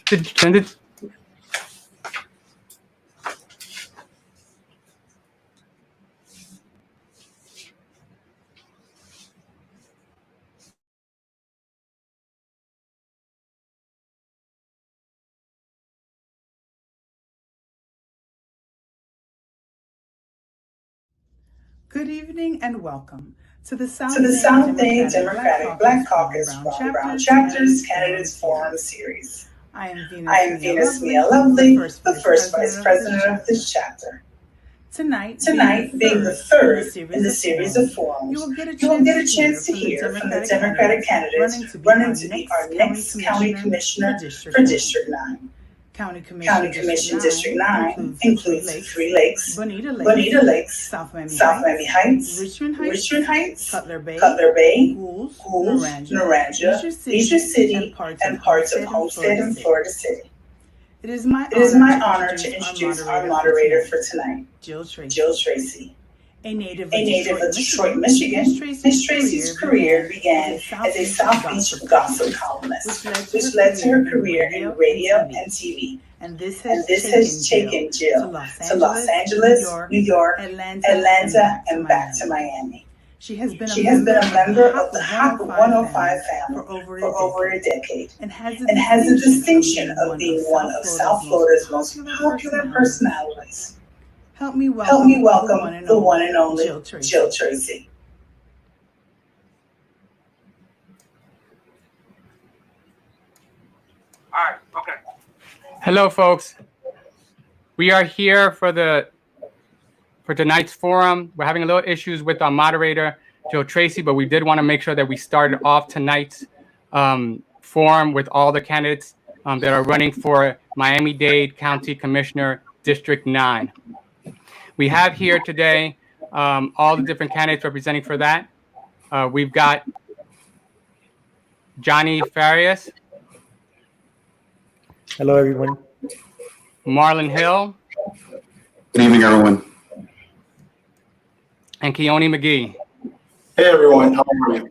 Send it. Good evening and welcome to the South Dade Democratic Black Caucus Ron Brown Chapters Candidates Forum Series. I am Venus Mia Lovely, the first Vice President of this chapter. Tonight, being the third in the series of forums, you will get a chance to hear from the Democratic candidates running to be our next County Commissioner for District 9. County Commission District 9 includes Three Lakes, Bonita Lakes, South Miami Heights, Richmond Heights, Cutler Bay, Goulds, Naranja, Leisure City, and parts of Homestead and Florida City. It is my honor to introduce our moderator for tonight, Jill Tracey. Jill Tracey. A native of Detroit, Michigan, Ms. Tracey's career began as a South Beach gossip columnist, which led to her career in radio and TV. And this has taken Jill to Los Angeles, New York, Atlanta, and back to Miami. She has been a member of the Hot 105 family for over a decade and has the distinction of being one of South Florida's most popular personalities. Help me welcome the one and only Jill Tracey. All right, okay. Hello, folks. We are here for tonight's forum. We're having a little issues with our moderator, Jill Tracey, but we did want to make sure that we started off tonight's forum with all the candidates that are running for Miami-Dade County Commissioner District 9. We have here today all the different candidates representing for that. We've got Johnny Farias. Hello, everyone. Marlon Hill. Good evening, everyone. And Kionee McGhee. Hey, everyone. How are you?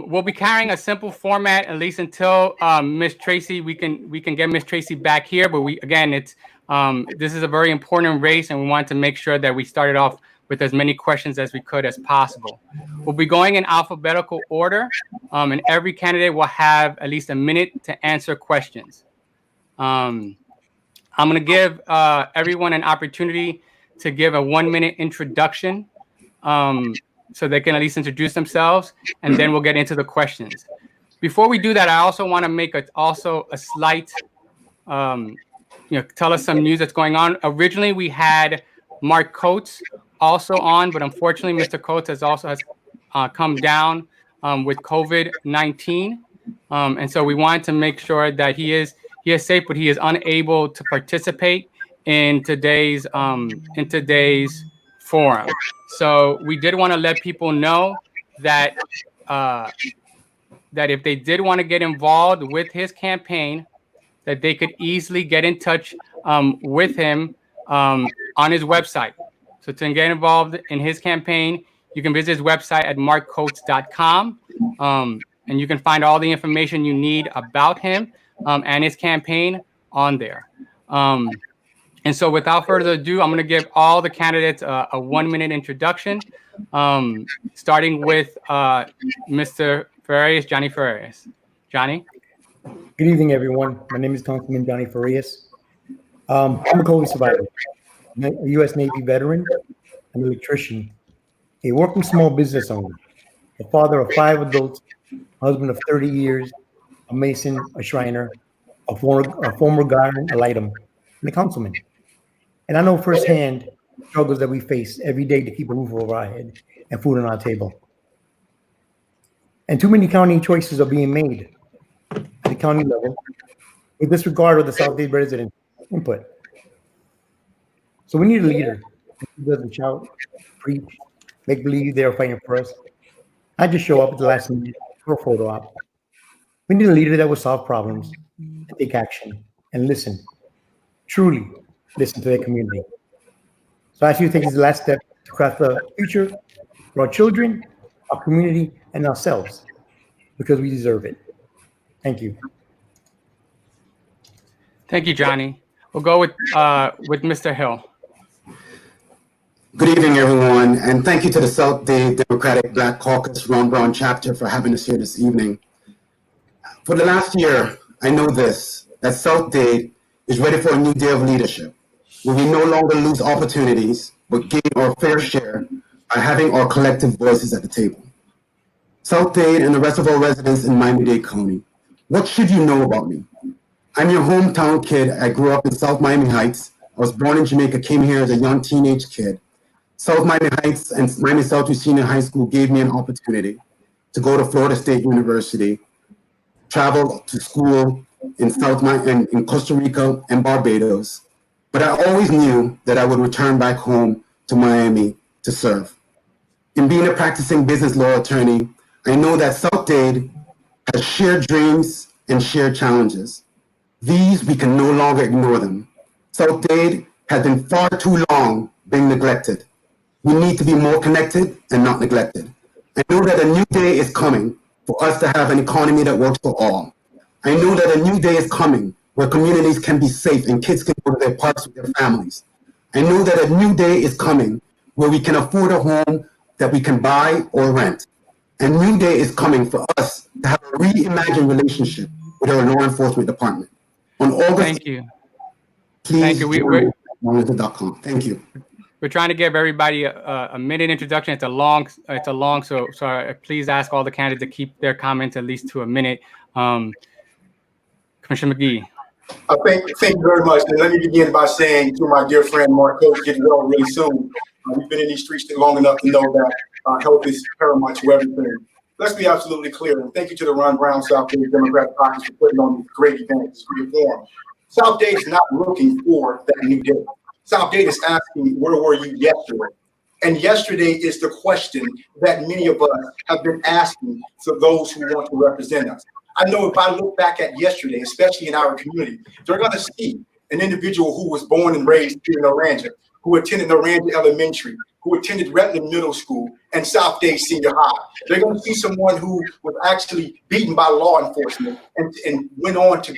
We'll be carrying a simple format, at least until Ms. Tracey. We can get Ms. Tracey back here, but this is a very important race, and we want to make sure that we started off with as many questions as we could as possible. We'll be going in alphabetical order, and every candidate will have at least a minute to answer questions. I'm going to give everyone an opportunity to give a 1-minute introduction so they can at least introduce themselves, and then we'll get into the questions. Before we do that, I also want to make a slight, tell us some news that's going on. Originally, we had Mark Coates also on, but unfortunately, Mr. Coates has come down with COVID-19, and so we wanted to make sure that he is safe, but he is unable to participate in today's forum. So we did want to let people know that that if they did want to get involved with his campaign, that they could easily get in touch with him on his website. So to get involved in his campaign, you can visit his website at markcoates.com, and you can find all the information you need about him and his campaign on there. And so without further ado, I'm going to give all the candidates a 1-minute introduction, starting with Mr. Farias, Johnny Farias. Johnny? Good evening, everyone. My name is Councilman Johnny Farias. I'm a COVID survivor, a U.S. Navy veteran, an electrician, a working small business owner, a father of 5 adults, husband of 30 years, a mason, a shriner, a former guard, a lightum, and a councilman. And I know firsthand the struggles that we face every day to keep a roof over our head and food on our table. And too many county choices are being made at the county level with disregard of the South Dade resident input. So we need a leader who doesn't shout, preach, make believe they're fighting for us. I just show up at the last minute for a photo op. We need a leader that will solve problems, and take action, and listen. Truly listen to their community. So I ask you to take this last step to craft the future for our children, our community, and ourselves, because we deserve it. Thank you. Thank you, Johnny. We'll go with Mr. Hill. Good evening, everyone, and thank you to the South Dade Democratic Black Caucus Ron Chapter for having us here this evening. For the last year, I know this, that South Dade is ready for a new day of leadership, where we no longer lose opportunities, but gain our fair share by having our collective voices at the table. South Dade and the rest of our residents in Miami-Dade County, what should you know about me? I'm your hometown kid. I grew up in South Miami Heights. I was born in Jamaica, came here as a young teenage kid. South Miami Heights and Miami Southwest Senior High School gave me an opportunity to go to Florida State University, travel to school in in Costa Rica and Barbados. But I always knew that I would return back home to Miami to serve. In being a practicing business law attorney, I know that South Dade has shared dreams and shared challenges. These, we can no longer ignore them. South Dade has been far too long being neglected. We need to be more connected and not neglected. I know that a new day is coming for us to have an economy that works for all. I know that a new day is coming where communities can be safe and kids can go to their parks with their families. I know that a new day is coming where we can afford a home that we can buy or rent. A new day is coming for us to have a reimagined relationship with our law enforcement department. On August, Thank you. Please Thank you. join Thank you. We're trying to give everybody a minute introduction. It's a long, so please ask all the candidates to keep their comments at least to a minute. Commissioner McGhee. Thank you very much. And let me begin by saying to my dear friend Mark Coach, get well really soon. We've been in these streets long enough to know that health is paramount to everything. Let's be absolutely clear. And thank you to the Ron Brown South Dade Democratic Caucus for putting on these great events, great forum. South Dade is not looking for that new day. South Dade is asking, where were you yesterday? And yesterday is the question that many of us have been asking for those who want to represent us. I know if I look back at yesterday, especially in our community, they're going to see an individual who was born and raised here in Oranje, who attended Oranje Elementary, who attended Redland Middle School and South Dade Senior High. They're going to see someone who was actually beaten by law enforcement and went on to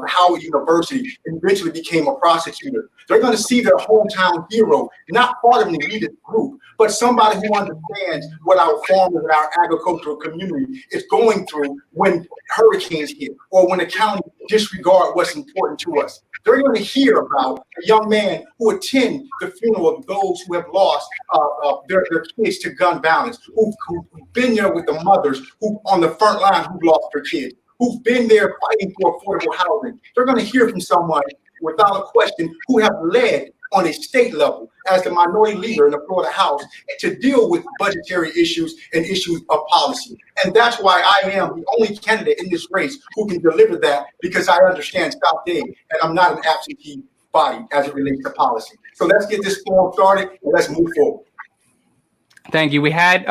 Howard University and eventually became a prosecutor. They're going to see their hometown hero, not part of an elitist group, but somebody who understands what our farmers and our agricultural community is going through when hurricanes hit or when the county disregard what's important to us. They're going to hear about a young man who attend the funeral of those who have lost their kids to gun violence, who've been there with the mothers who on the front line who lost their kids, who've been there fighting for affordable housing. They're going to hear from someone, without a question, who have led on a state level as the minority leader in the Florida House to deal with budgetary issues and issues of policy. And that's why I am the only candidate in this race who can deliver that, because I understand South Dade and I'm not an absentee body as it relates to policy. So let's get this forum started and let's move forward. Thank you. We had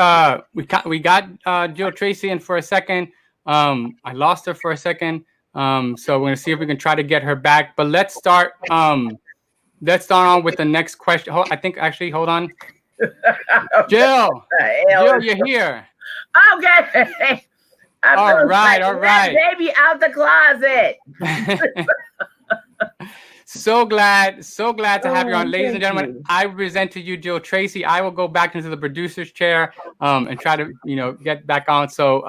we got Jill Tracey in for a second. I lost her for a second. So we're gonna see if we can try to get her back. But let's start. Let's start on with the next question. I think actually, hold on. Jill, you're here. Okay. All right. Baby out the closet. So glad to have you on, ladies and gentlemen. I present to you Jill Tracey. I will go back into the producer's chair and try to get back on. So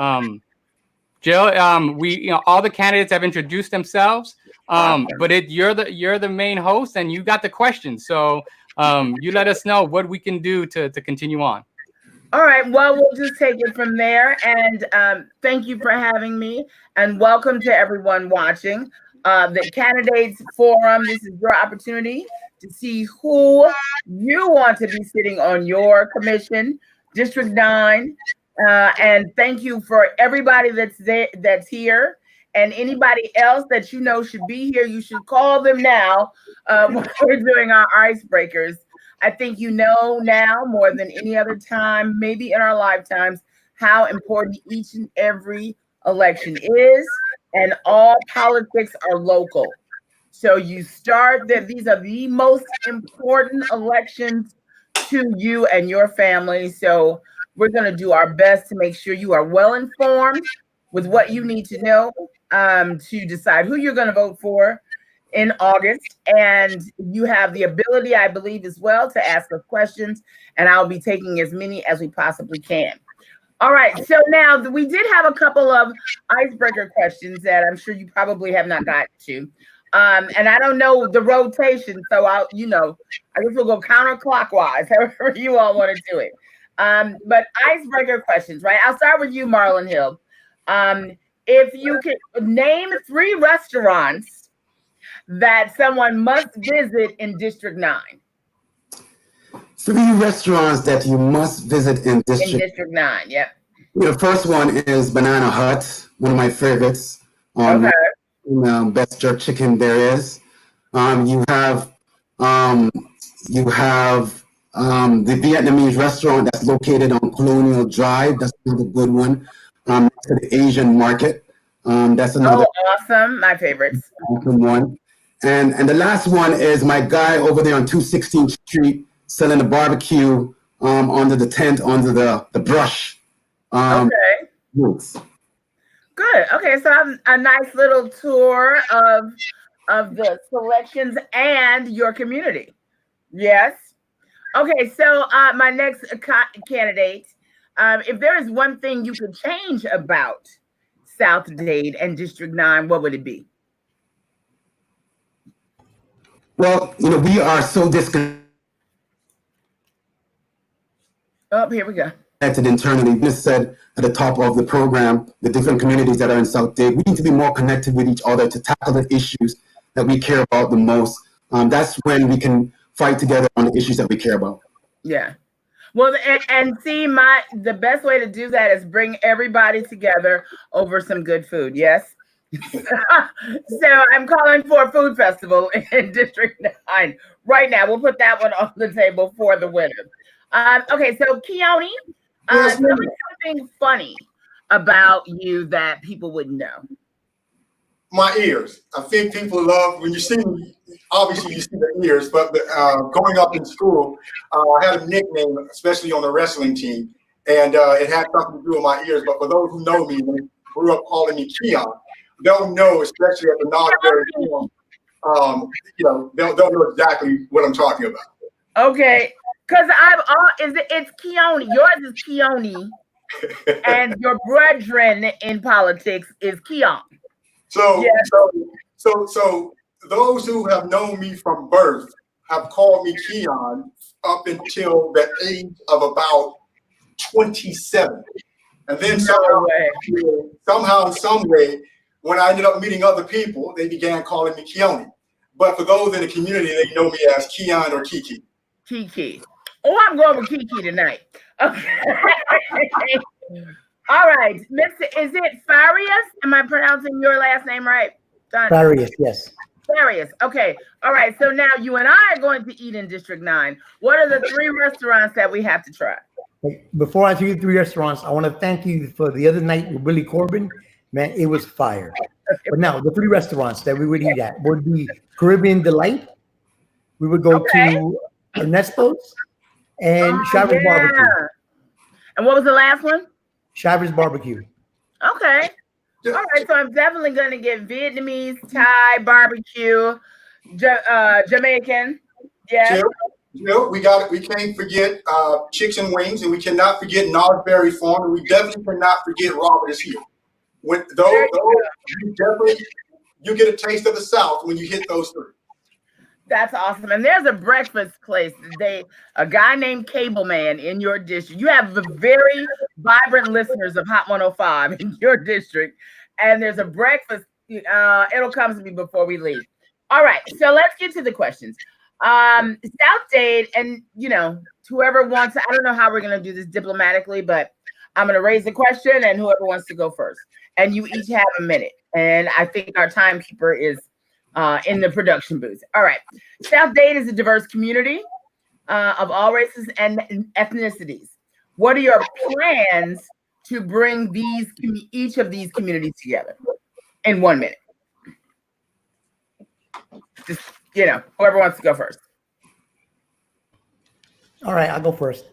Jill, we all the candidates have introduced themselves, but you're the main host and you got the questions. So you let us know what we can do to continue on. All right. Well, we'll just take it from there. And thank you for having me. And welcome to everyone watching. The Candidates Forum, this is your opportunity to see who you want to be sitting on your commission, District 9. And thank you for everybody that's here. And anybody else that you know should be here, you should call them now when we're doing our icebreakers. I think you know now more than any other time, maybe in our lifetimes, how important each and every election is. And all politics are local. So you start that these are the most important elections to you and your family. So we're going to do our best to make sure you are well informed with what you need to know to decide who you're going to vote for. in August, and you have the ability, I believe, as well, to ask us questions, and I'll be taking as many as we possibly can. All right, so now we did have a couple of icebreaker questions that I'm sure you probably have not gotten to. And I don't know the rotation, so I guess we'll go counterclockwise, however you all want to do it. But icebreaker questions, right? I'll start with you, Marlon Hill. If you could name 3 restaurants that someone must visit in District 9. 3 restaurants that you must visit in District 9, yep. The first one is Banana Hut, one of my favorites. Okay. Best jerk chicken there is. You have the Vietnamese restaurant that's located on Colonial Drive. That's another good one. Next to the Asian market. That's another awesome. My favorites. Awesome one. And the last one is my guy over there on 216th Street selling the barbecue under the tent, under the brush. Okay. Roots. Good. Okay, so I'm a nice little tour of the selections and your community. Yes. Okay, so my next candidate, if there is one thing you could change about South Dade and District 9, what would it be? Well, we are so disconnected. Oh, here we go. Internally, just said at the top of the program, the different communities that are in South Dade, we need to be more connected with each other to tackle the issues that we care about the most. That's when we can fight together on the issues that we care about. Yeah. Well, and see, the best way to do that is bring everybody together over some good food. Yes. So I'm calling for a food festival in District 9 right now. We'll put that one on the table for the winner. Okay, so Kionee, tell me something funny about you that people wouldn't know. My ears. I think people love when you see me. Obviously, you see the ears, but growing up in school, I had a nickname, especially on the wrestling team, and it had something to do with my ears. But for those who know me, they grew up calling me Keon. They'll know, especially at the non-very they'll know exactly what I'm talking about. Okay, because it's Kionee. Yours is Kionee, and your brethren in politics is Keon. So those who have known me from birth have called me Keon up until the age of about 27. And then somehow, in some way, when I ended up meeting other people, they began calling me Kionee. But for those in the community, they know me as Keon or Kiki. Kiki. Oh, I'm going with Kiki tonight. Okay. All right. Is it Farias? Am I pronouncing your last name right? Farias, yes. Farias. Okay. All right. So now you and I are going to eat in District 9. What are the 3 restaurants that we have to try? Before I tell you 3 restaurants, I want to thank you for the other night with Willie Corbin. Man, it was fire. But now the 3 restaurants that we would eat at would be Caribbean Delight. We would go to Ernesto's and Shiver's Barbecue. And what was the last one? Shiver's Barbecue. Okay. All right. So I'm definitely going to get Vietnamese, Thai, barbecue, Jamaican. Yeah. Jill, we can't forget Chicks and Wings, and we cannot forget Nosberry Farm, and we definitely cannot forget Robert is Here. With those you get a taste of the South when you hit those 3. That's awesome. And there's a breakfast place today, a guy named Cable Man in your district. You have the very vibrant listeners of Hot 105 in your district. And there's a breakfast. It'll come to me before we leave. All right. So let's get to the questions. South Dade, and whoever wants to, I don't know how we're going to do this diplomatically, but I'm going to raise the question and whoever wants to go first. And you each have a minute. And I think our timekeeper is in the production booth. All right. South Dade is a diverse community of all races and ethnicities. What are your plans to bring each of these communities together in 1 minute? Just, whoever wants to go first. All right, I'll go first.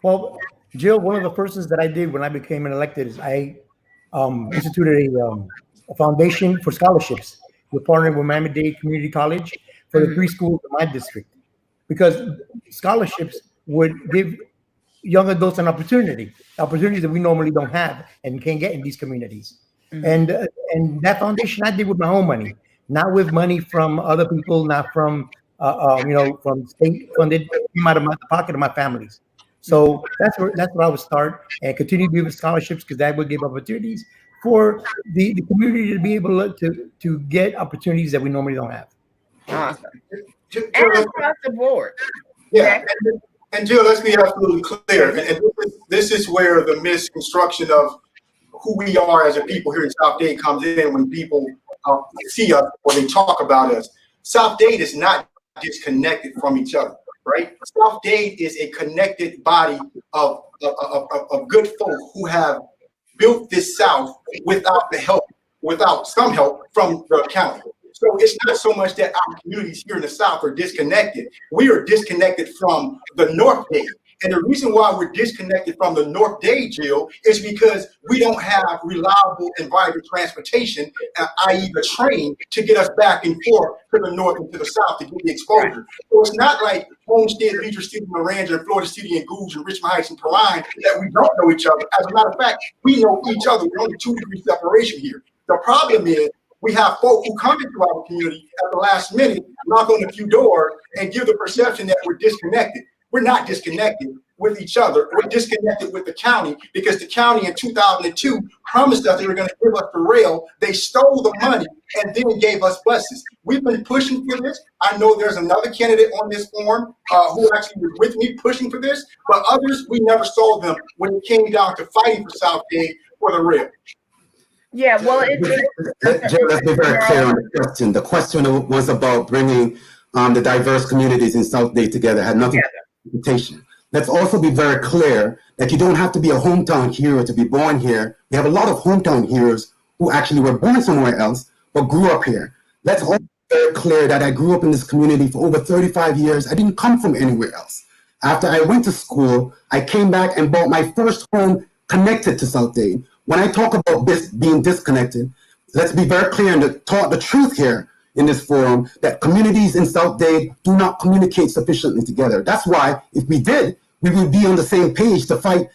Well, Jill, one of the first things that I did when I became elected is I instituted a foundation for scholarships we're partnering with Miami-Dade Community College for the 3 schools in my district, because scholarships would give young adults an opportunities that we normally don't have and can't get in these communities. And that foundation I did with my own money, not with money from other people, not from from state funded, came out of the pocket of my families. So that's where I would start, and continue to give scholarships, because that would give opportunities for the community to be able to get opportunities that we normally don't have. Awesome. And across the board. Yeah. And Jill, let's be absolutely clear. And this is where the misconstruction of who we are as a people here in South Dade comes in when people see us or they talk about us. South Dade is not disconnected from each other, right? South Dade is a connected body of good folk who have built this South without some help from the county. So it's not so much that our communities here in the South are disconnected. We are disconnected from the North Dade. And the reason why we're disconnected from the North Dade, Jill, is because we don't have reliable and viable transportation, i.e. the train, to get us back and forth to the north and to the south to get the exposure. So it's not like Homestead, Beecher City, Miranda, and Florida City, and Goulds, and Richmond Heights, and Perrine that we don't know each other. As a matter of fact, we know each other. We're only 2 degrees separation here. The problem is we have folk who come into our community at the last minute, knock on a few doors, and give the perception that we're disconnected. We're not disconnected with each other. We're disconnected with the county, because the county in 2002 promised us they were going to give us the rail. They stole the money and then gave us buses. We've been pushing for this. I know there's another candidate on this forum who actually was with me pushing for this, but others, we never saw them when it came down to fighting for South Dade for the rail. Yeah, well, Jill, let's be very clear on the question. The question was about bringing the diverse communities in South Dade together. It had nothing to do with reputation. Let's also be very clear that you don't have to be a hometown hero to be born here. We have a lot of hometown heroes who actually were born somewhere else but grew up here. Let's also be very clear that I grew up in this community for over 35 years. I didn't come from anywhere else. After I went to school, I came back and bought my first home connected to South Dade. When I talk about this being disconnected, let's be very clear and talk the truth here in this forum, that communities in South Dade do not communicate sufficiently together. That's why, if we did, we would be on the same page to fight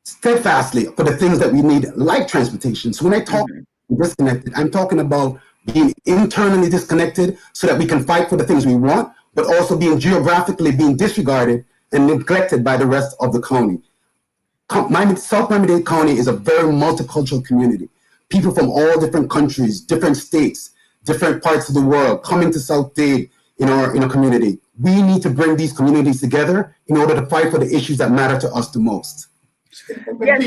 steadfastly for the things that we need, like transportation. So when I talk disconnected, I'm talking about being internally disconnected so that we can fight for the things we want, but also being geographically being disregarded and neglected by the rest of the county. South Miami-Dade County is a very multicultural community. People from all different countries, different states, different parts of the world coming to South Dade in our community. We need to bring these communities together in order to fight for the issues that matter to us the most. And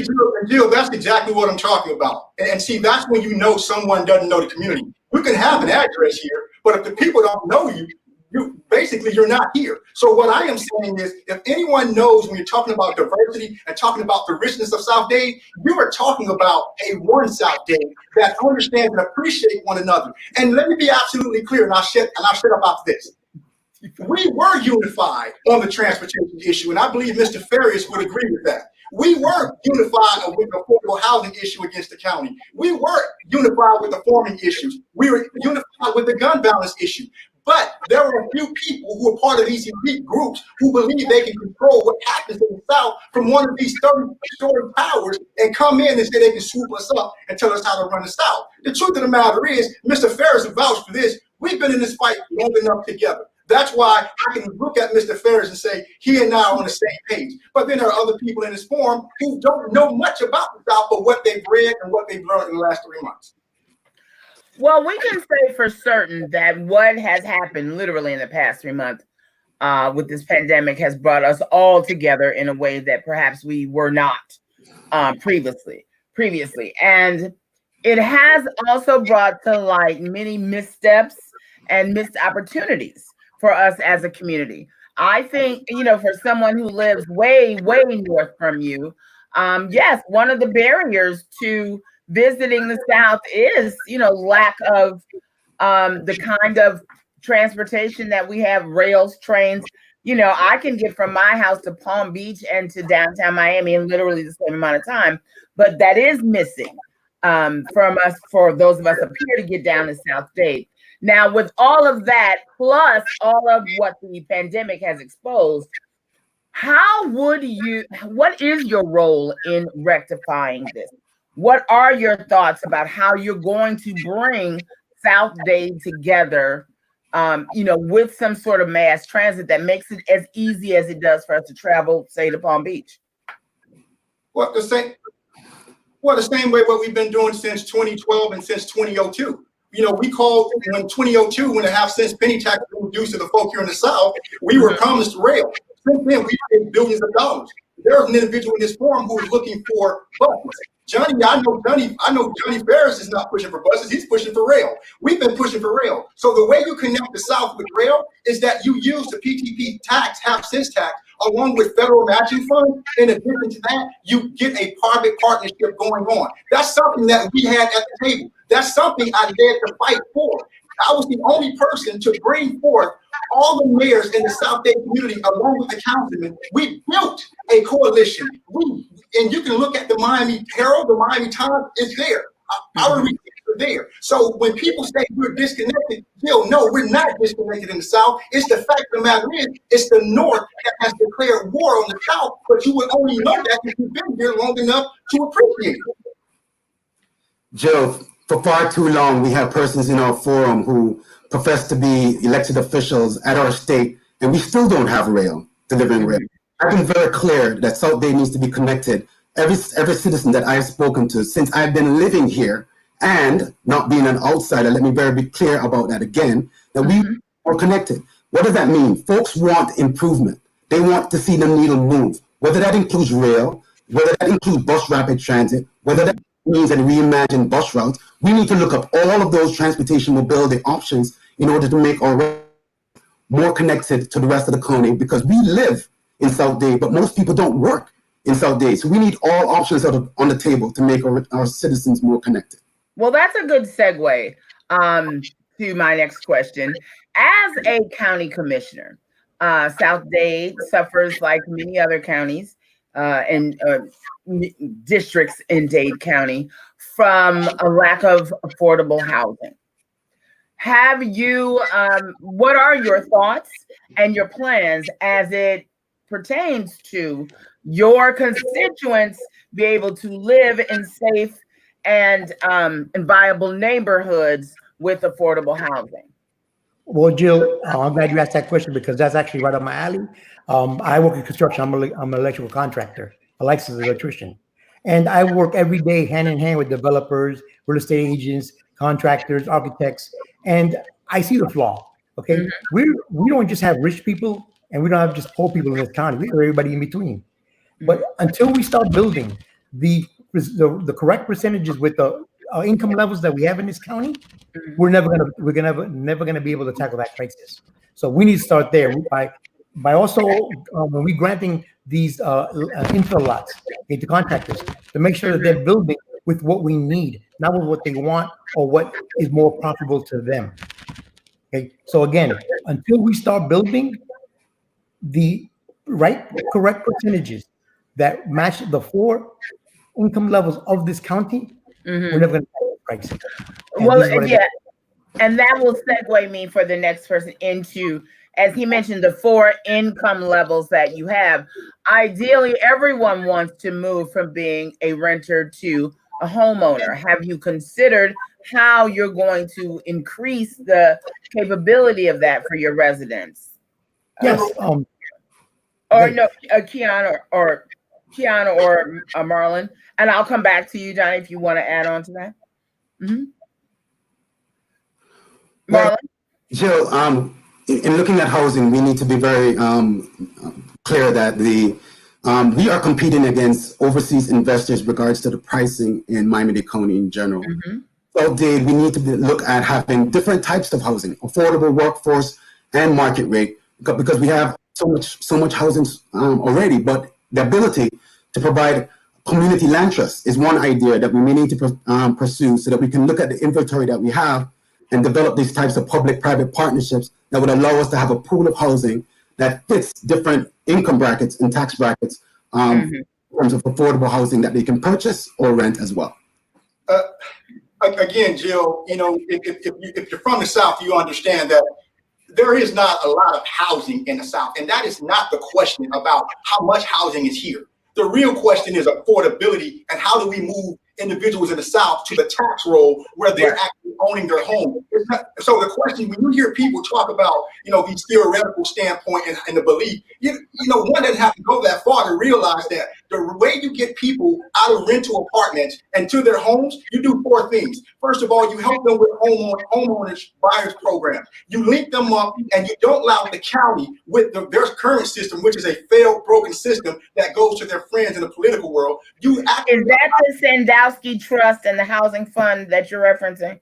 Jill, that's exactly what I'm talking about. And see, that's when you know someone doesn't know the community. You can have an address here, but if the people don't know you, you're not here. So what I am saying is, if anyone knows when you're talking about diversity and talking about the richness of South Dade, you are talking about a one South Dade that understands and appreciates one another. And let me be absolutely clear, and I'll shut up after this. We were unified on the transportation issue, and I believe Mr. Farias would agree with that. We were unified with the affordable housing issue against the county. We were unified with the farming issues. We were unified with the gun violence issue. But there were a few people who are part of these elite groups who believe they can control what happens in the South from one of these 30-story towers and come in and say they can swoop us up and tell us how to run the South. The truth of the matter is, Mr. Ferris vouched for this. We've been in this fight long enough together. That's why I can look at Mr. Ferris and say he and I are on the same page. But then there are other people in this forum who don't know much about the South but what they've read and what they've learned in the last 3 months. Well, we can say for certain that what has happened literally in the past 3 months with this pandemic has brought us all together in a way that perhaps we were not previously. And it has also brought to light many missteps and missed opportunities for us as a community. I think, for someone who lives way, way north from you, yes, one of the barriers to visiting the South is, lack of the kind of transportation that we have, rails, trains. I can get from my house to Palm Beach and to downtown Miami in literally the same amount of time, but that is missing. from us, for those of us up here to get down to South Dade. Now, with all of that, plus all of what the pandemic has exposed, what is your role in rectifying this? What are your thoughts about how you're going to bring South Dade together, with some sort of mass transit that makes it as easy as it does for us to travel, say, to Palm Beach? Well, the same way what we've been doing since 2012 and since 2002. We called when 2002, when the half-cent penny tax was introduced to the folk here in the South, we were promised rail. Since then, we paid billions of dollars. There's an individual in this forum who is looking for buses. I know Johnny Farias is not pushing for buses. He's pushing for rail. We've been pushing for rail. So the way you connect the South with rail is that you use the PTP tax, half-cent tax, along with federal matching funds. In addition to that, you get a private partnership going on. That's something that we had at the table. That's something I dared to fight for. I was the only person to bring forth all the mayors in the South Dade community, along with the councilmen. We built a coalition. And you can look at the Miami Herald, the Miami Times, it's there. Our receipts are there. So when people say we're disconnected, no, we're not disconnected in the South. It's the fact of the matter is, it's the North that has declared war on the South, but you will only know that if you've been here long enough to appreciate it. Jill, for far too long, we have persons in our forum who profess to be elected officials at our state, and we still don't have rail, delivering rail. I've been very clear that South Dade needs to be connected. Every citizen that I've spoken to since I've been living here and not being an outsider, let me be clear about that again, that we are connected. What does that mean? Folks want improvement. They want to see the needle move, whether that includes rail, whether that includes bus rapid transit, whether that means that we reimagine bus routes. We need to look up all of those transportation mobility options in order to make our more connected to the rest of the colony, because we live in South Dade, but most people don't work in South Dade. So we need all options on the table to make our citizens more connected. Well, that's a good segue to my next question. As a county commissioner, South Dade suffers, like many other counties and districts in Dade County, from a lack of affordable housing. Have you, what are your thoughts and your plans as it pertains to your constituents be able to live in safe and viable neighborhoods with affordable housing? Well, Jill, I'm glad you asked that question because that's actually right up my alley. I work in construction. I'm an electrical contractor, a licensed electrician. And I work every day hand in hand with developers, real estate agents, contractors, architects, and I see the flaw, okay? We don't just have rich people and we don't have just poor people in this county. We have everybody in between. But until we start building the correct percentages with the income levels that we have in this county, we're never gonna be able to tackle that crisis. So we need to start there by also when we granting these infill lots to contractors to make sure that they're building with what we need, not with what they want or what is more profitable to them. Okay, so again, until we start building the correct percentages that match the 4 income levels of this county, we're never going to tackle the crisis. Well, yeah, and that will segue me for the next person into, as he mentioned, the 4 income levels that you have. Ideally, everyone wants to move from being a renter to a homeowner. Have you considered how you're going to increase the capability of that for your residents? Yes. Kionee or Marlon, and I'll come back to you, Johnny, if you want to add on to that. Marlon? Jill, in looking at housing, we need to be very clear that we are competing against overseas investors regards to the pricing in Miami-Dade County in general. So we need to look at having different types of housing, affordable workforce and market rate, because we have so much housing already, but the ability to provide community land trust is one idea that we may need to pursue so that we can look at the inventory that we have and develop these types of public-private partnerships that would allow us to have a pool of housing that fits different income brackets and tax brackets in terms of affordable housing that they can purchase or rent as well. Again, Jill, if you're from the South, you understand that there is not a lot of housing in the South. And that is not the question about how much housing is here. The real question is affordability and how do we move individuals in the South to the tax roll where they're actually owning their home. So the question, when you hear people talk about, these theoretical standpoint and the belief, one doesn't have to go that far to realize that the way you get people out of rental apartments and to their homes, you do four things. First of all, you help them with homeowners buyers programs. You link them up and you don't allow the county with their current system, which is a failed, broken system that goes to their friends in the political world. Is that the Sandowski Trust and the housing fund that you're referencing?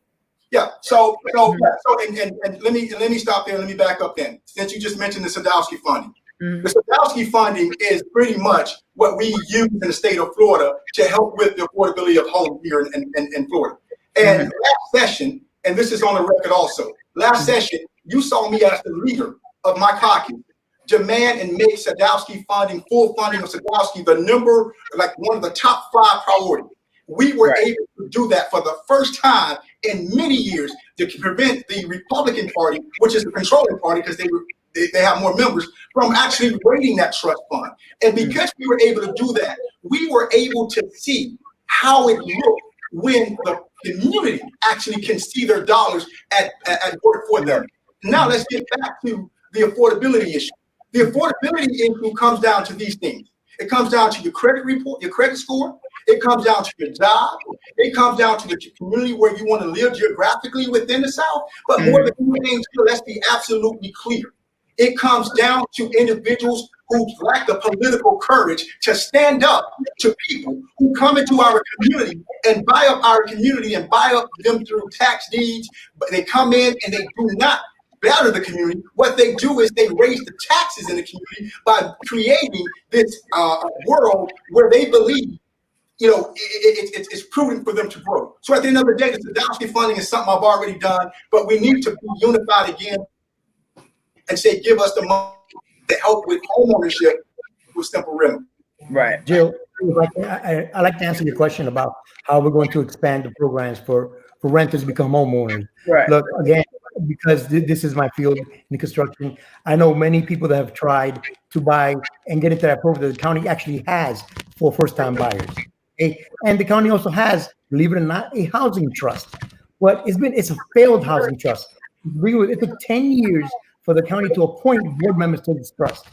Yeah. So let me stop there. Let me back up then. Since you just mentioned the Sadowski funding, the Sadowski funding is pretty much what we use in the state of Florida to help with the affordability of homes here in Florida. And last session, and this is on the record also, last session, you saw me as the leader of my caucus demand and make Sadowski funding, full funding of Sadowski, one of the top 5 priorities. We were able to do that for the first time in many years to prevent the Republican Party, which is the controlling party because they have more members, from actually raiding that trust fund. And because we were able to do that, we were able to see how it looked when the community actually can see their dollars at work for them. Now let's get back to the affordability issue. The affordability issue comes down to these things. It comes down to your credit report, your credit score. It comes down to your job. It comes down to the community where you want to live geographically within the South. But more than anything, let's be absolutely clear. It comes down to individuals who lack the political courage to stand up to people who come into our community and buy up our community and buy up them through tax deeds. But they come in and they do not better the community. What they do is they raise the taxes in the community by creating this world where they believe it's prudent for them to grow. So at the end of the day, the Sadowski funding is something I've already done, but we need to be unified again and say, give us the money to help with homeownership with simple rent. Right. Jill, I'd like to answer your question about how we're going to expand the programs for renters to become homeowners. Right. Look, again, because this is my field in construction, I know many people that have tried to buy and get into that program that the county actually has for first-time buyers. Okay? And the county also has, believe it or not, a housing trust. But it's a failed housing trust. It took 10 years for the county to appoint board members to this trust.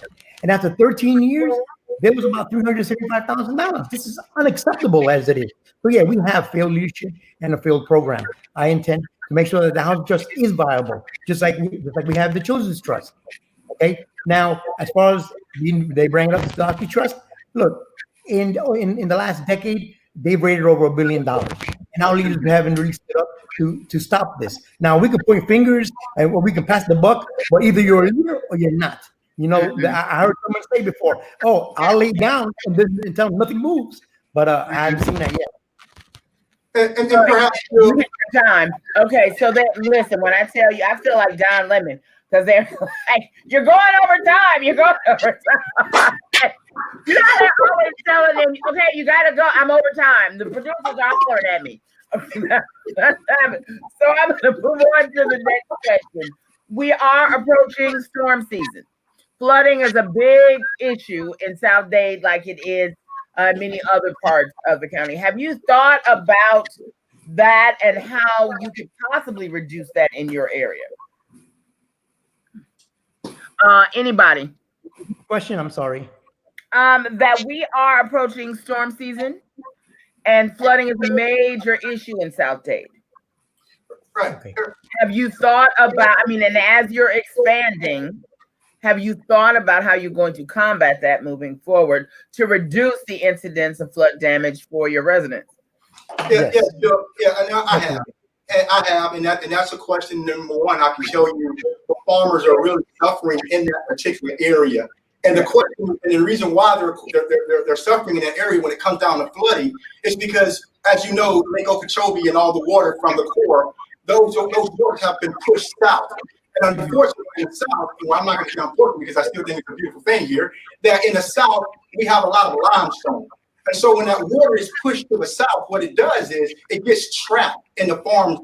And after 13 years, there was about $375,000. This is unacceptable as it is. So yeah, we have failed leadership and a failed program. I intend to make sure that the housing trust is viable, just like we have the Children's Trust. Okay. Now, as far as they bring up the Sadowski Trust, look, in the last decade, they've raised over $1 billion, and our leaders haven't really stood up to stop this. Now we can point fingers and we can pass the buck, but either you're a leader or you're not. I heard someone say before, "Oh, I'll lay down and tell them nothing moves," but I haven't seen that yet. And perhaps time. Okay, so listen, when I tell you, I feel like Don Lemon because they're like, "You're going over time. You're going over time." You know, they're always telling them, "Okay, you gotta go. I'm over time." The producers are hollering at me. So I'm gonna move on to the next question. We are approaching storm season. Flooding is a big issue in South Dade, like it is many other parts of the county. Have you thought about that and how you could possibly reduce that in your area? Anybody? Question, I'm sorry. That we are approaching storm season and flooding is a major issue in South Dade. Right. Okay. Have you thought about, and as you're expanding, have you thought about how you're going to combat that moving forward to reduce the incidence of flood damage for your residents? Yeah, I have, and that's a question number one. I can tell you the farmers are really suffering in that particular area. And the question, and the reason why they're suffering in that area when it comes down to flooding is because, as you know, Lake Okeechobee and all the water from the core, those waters have been pushed south. And unfortunately, in the South, well, I'm not going to say unfortunately because I still think it's a beautiful thing here, that in the South, we have a lot of limestone. And so when that water is pushed to the south, what it does is it gets trapped in the farms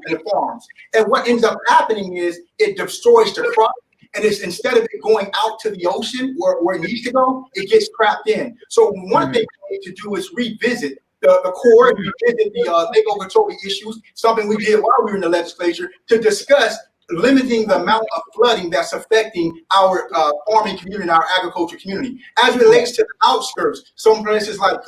And what ends up happening is it destroys the crop. And it's instead of it going out to the ocean where it needs to go, it gets trapped in. So one thing we need to do is revisit the core and revisit the legal control issues, something we did while we were in the legislature, to discuss limiting the amount of flooding that's affecting our farming community and our agriculture community. As it relates to the outskirts, some places like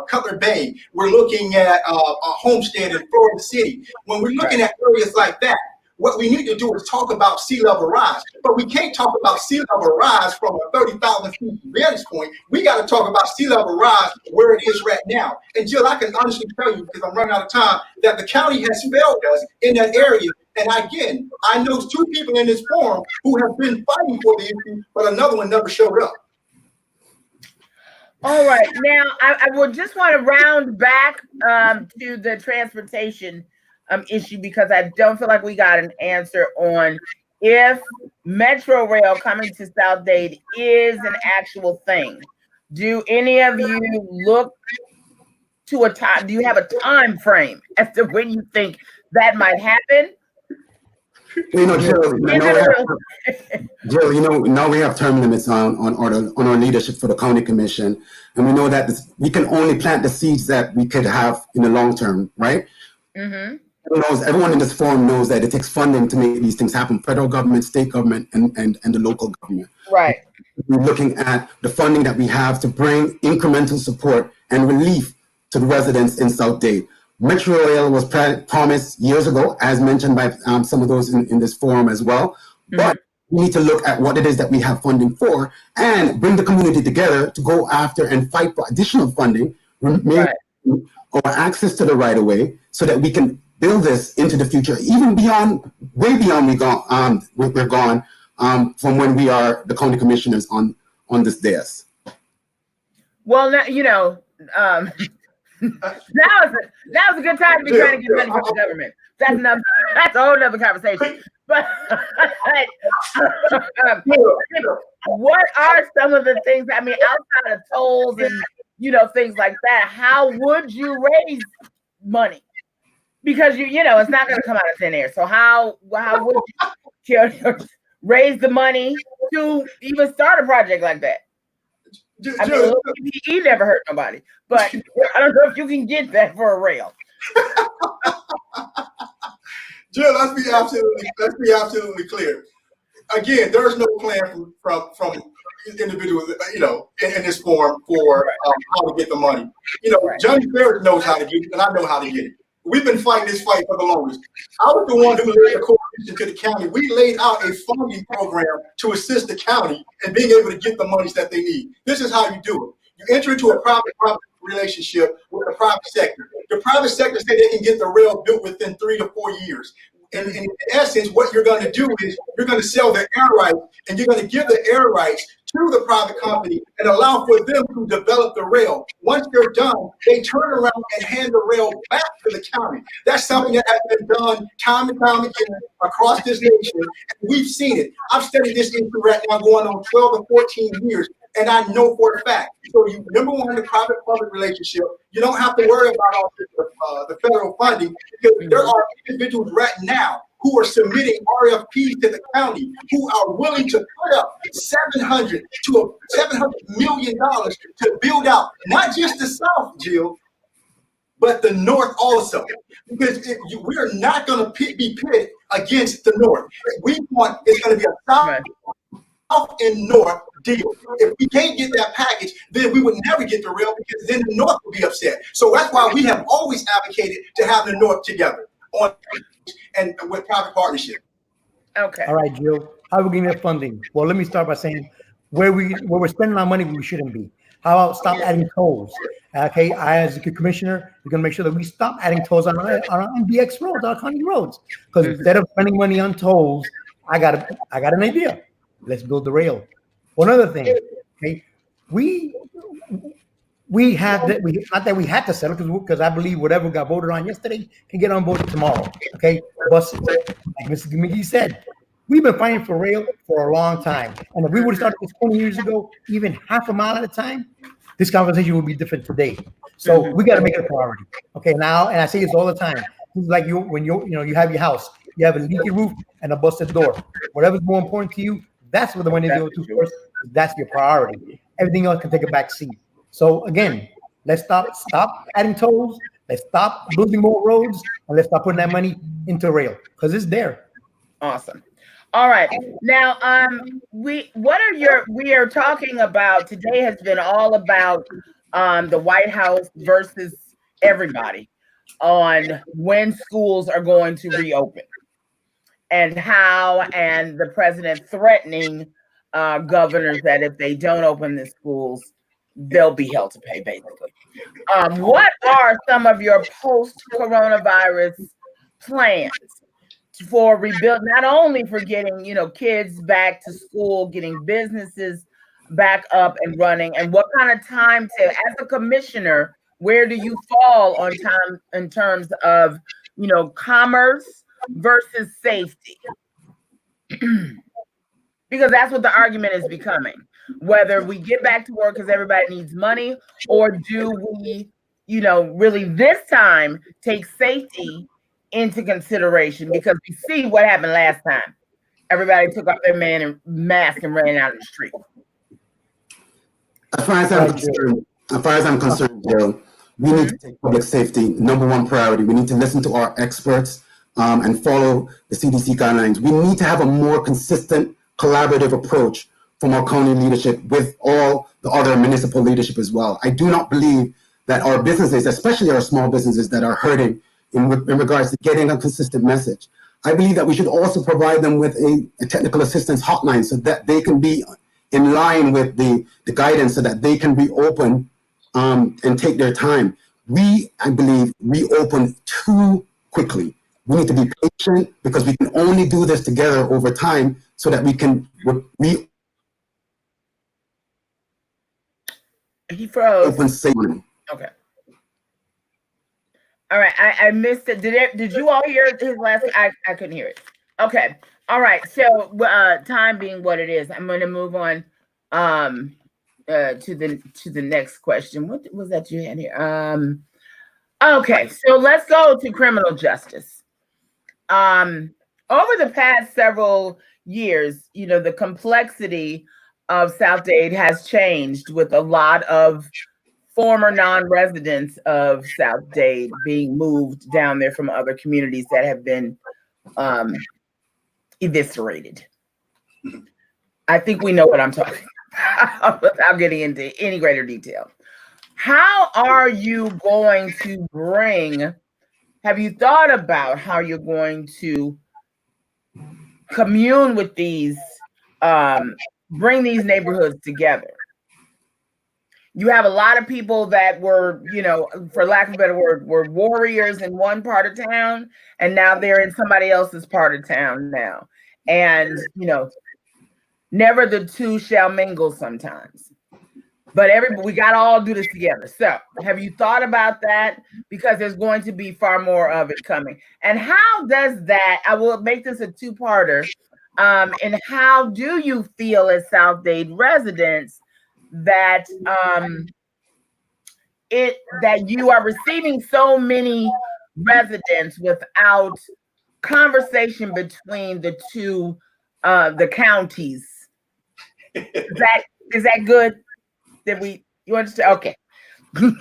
Cutler Bay, we're looking at a Homestead in Florida City. When we're looking at areas like that, what we need to do is talk about sea level rise, but we can't talk about sea level rise from a 30,000 feet vantage point. We got to talk about sea level rise where it is right now. And Jill, I can honestly tell you, because I'm running out of time, that the county has failed us in that area. And again, I know 2 people in this forum who have been fighting for the issue, but another one never showed up. All right, now I would just want to round back to the transportation issue, because I don't feel like we got an answer on if Metro Rail coming to South Dade is an actual thing. Do any of you look to a time? Do you have a time frame as to when you think that might happen? You know, Jill, now we have term limits on our leadership for the county commission, and we know that we can only plant the seeds that we could have in the long term, right? Mm-hmm. Everyone in this forum knows that it takes funding to make these things happen: federal government, state government, and the local government. Right. We're looking at the funding that we have to bring incremental support and relief to the residents in South Dade. Metro Rail was promised years ago, as mentioned by some of those in this forum as well. Mm-hmm. But we need to look at what it is that we have funding for and bring the community together to go after and fight for additional funding, right, or access to the right of way, so that we can build this into the future, even beyond, way beyond we're gone from when we are the county commissioners on this dais. Well, now, now is a good time to be trying to get money from the government. That's a whole nother conversation. But what are some of the things? I mean, outside of tolls and things like that, how would you raise money? Because it's not going to come out of thin air. So how would you raise the money to even start a project like that? I mean, he never hurt nobody, but I don't know if you can get that for a rail. Jill, let's be absolutely clear. Again, there's no plan from individuals, in this forum for how to get the money. Johnny Ferris knows how to get it, and I know how to get it. We've been fighting this fight for the longest. I was the one who led the coalition to the county. We laid out a funding program to assist the county in being able to get the monies that they need. This is how you do it. You enter into a private relationship with the private sector. The private sector said they can get the rail built within 3 to 4 years. And in essence, what you're going to do is you're going to sell the air rights, and you're going to give the air rights to the private company and allow for them to develop the rail. Once they're done, they turn around and hand the rail back to the county. That's something that has been done time and time again across this nation. And we've seen it. I've studied this issue right now going on 12 or 14 years, and I know for a fact. So number one, the private-public relationship, you don't have to worry about all the federal funding, because there are individuals right now who are submitting RFPs to the county who are willing to put up $700 million to build out not just the South, Jill, but the North also. Because we are not going to be pitted against the North. We want it's going to be a South and North deal. If we can't get that package, then we would never get the rail, because then the North would be upset. So that's why we have always advocated to have the North together and with private partnership. Okay. All right, Jill. How are we getting that funding? Well, let me start by saying where we're spending our money, we shouldn't be. How about stop adding tolls? Okay, I as a commissioner, we're gonna make sure that we stop adding tolls on our MDX roads, our county roads. Because instead of spending money on tolls, I got an idea. Let's build the rail. One other thing, okay, we had to settle, because I believe whatever got voted on yesterday can get on voted tomorrow. Okay, buses, like Mr. McGhee said, we've been fighting for rail for a long time, and if we would have started this 20 years ago, even half a mile at a time, this conversation would be different today. So we got to make it a priority. Okay, now, and I say this all the time. It's like when you have your house, you have a leaky roof and a busted door. Whatever's more important to you, that's where the money goes to first. That's your priority. Everything else can take a back seat. So again, let's stop adding tolls. Let's stop building more roads, and let's stop putting that money into rail because it's there. Awesome. All right. Now, we are talking about today has been all about the White House versus everybody on when schools are going to reopen and how, and the president threatening governors that if they don't open the schools, they'll be held to pay, basically. What are some of your post-coronavirus plans for rebuild, not only for getting, kids back to school, getting businesses back up and running, and what kind of time as a commissioner, where do you fall on time in terms of, commerce versus safety? Because that's what the argument is becoming. Whether we get back to work because everybody needs money, or do we, really this time take safety into consideration, because we see what happened last time. Everybody took off their mask and ran out of the street. As far as I'm concerned, Jill, we need to take public safety number one priority. We need to listen to our experts and follow the CDC guidelines. We need to have a more consistent, collaborative approach from our county leadership with all the other municipal leadership as well. I do not believe that our businesses, especially our small businesses that are hurting in regards to getting a consistent message. I believe that we should also provide them with a technical assistance hotline so that they can be in line with the guidance so that they can reopen and take their time. I believe, reopen too quickly. We need to be patient because we can only do this together over time so that we can He froze. Open safely. Okay. All right. I missed it. Did you all hear his last? I couldn't hear it. Okay. All right. So time being what it is, I'm going to move on to the next question. What was that you had here? Okay. So let's go to criminal justice. Over the past several years, the complexity of South Dade has changed, with a lot of former non-residents of South Dade being moved down there from other communities that have been eviscerated. I think we know what I'm talking about without getting into any greater detail. How are you going to have you thought about how you're going to commune with these, bring these neighborhoods together? You have a lot of people that were, for lack of a better word, were warriors in one part of town, and now they're in somebody else's part of town now. And, never the two shall mingle sometimes. But we got to all do this together. So have you thought about that? Because there's going to be far more of it coming. And how does that, I will make this a two-parter, and how do you feel as South Dade residents that that you are receiving so many residents without conversation between the two the counties? Is that good? You understand? Okay.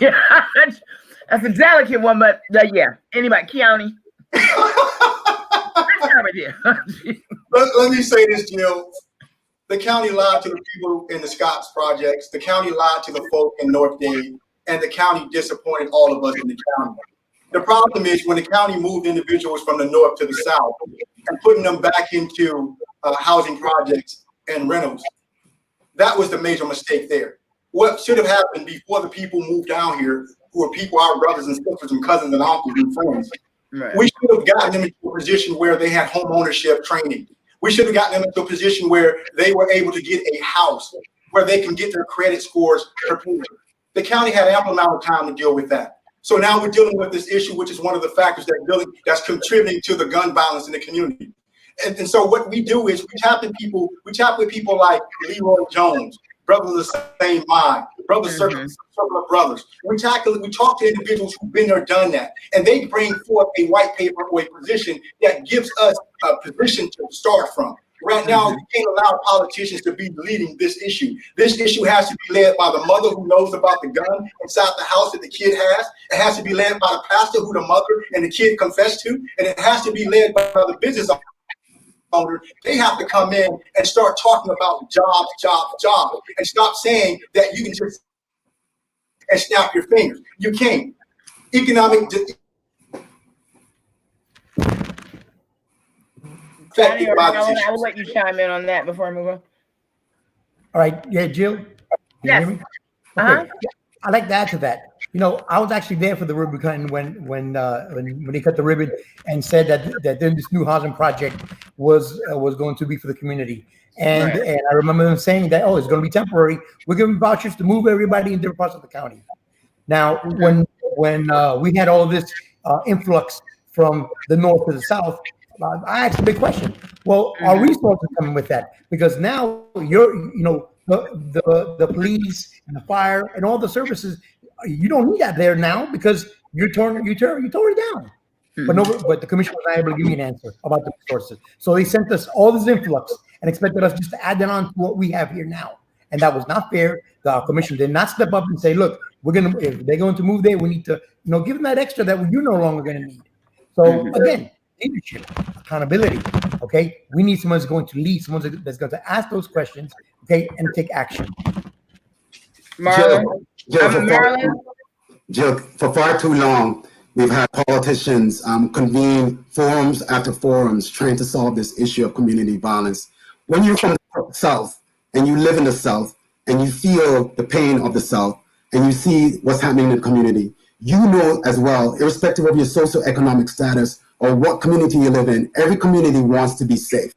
That's a delicate one, but yeah. Anybody, Kionee? Let me say this, Jill. The county lied to the people in the Scotts projects. The county lied to the folk in North Dade, and the county disappointed all of us in the county. The problem is when the county moved individuals from the north to the south and putting them back into housing projects and rentals, that was the major mistake there. What should have happened before the people moved down here, who are people, our brothers and sisters and cousins and uncles and friends, right. We should have gotten them into a position where they had home ownership training. We should have gotten them into a position where they were able to get a house, where they can get their credit scores prepared. The county had ample amount of time to deal with that. So now we're dealing with this issue, which is one of the factors that's contributing to the gun violence in the community. And so what we do is we tap with people like Leroy Jones, brothers of the same mind, Brothers circle of brothers. We talk to individuals who've been there, done that, and they bring forth a white paper or a position that gives us a position to start from. Right now, you can't allow politicians to be leading this issue. This issue has to be led by the mother who knows about the gun inside the house that the kid has. It has to be led by the pastor who the mother and the kid confess to, and it has to be led by the business owner. They have to come in and start talking about jobs, and stop saying that you can just and snap your fingers. You can't. Johnny or Marlon, I will let you chime in on that before I move on. All right. Yeah, Jill? Yes. Okay. Yeah, I'd like to add to that. You know, I was actually there for the ribbon cutting when they cut the ribbon and said that this new housing project was going to be for the community. And I remember them saying that, oh, it's going to be temporary. We're giving vouchers to move everybody in different parts of the county. Now, when we had all this influx from the north to the south, I asked a big question. Well, are resources coming with that? Because now the police and the fire and all the services, you don't need that there now because you tore it down. But the commission was not able to give me an answer about the resources. So they sent us all this influx and expected us just to add that on to what we have here now. And that was not fair. The commission did not step up and say, look, if they're going to move there, we need to give them that extra that you're no longer going to need. So again, leadership, accountability. Okay, we need someone who's going to lead, someone that's going to ask those questions. Okay, and take action. Jill, for far too long, we've had politicians convene forums after forums trying to solve this issue of community violence. When you're from the South and you live in the South and you feel the pain of the South and you see what's happening in the community, you know as well, irrespective of your socioeconomic status or what community you live in, every community wants to be safe.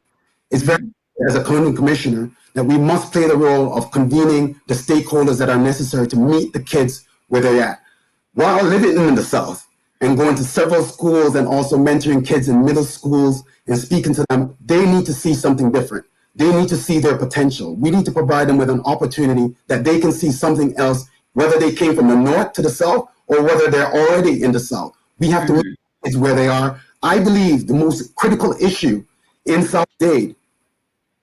It's very, as a county commissioner, that we must play the role of convening the stakeholders that are necessary to meet the kids where they're at. While living in the South and going to several schools and also mentoring kids in middle schools and speaking to them, they need to see something different. They need to see their potential. We need to provide them with an opportunity that they can see something else, whether they came from the North to the South or whether they're already in the South. We have to meet kids where they are. I believe the most critical issue in South Dade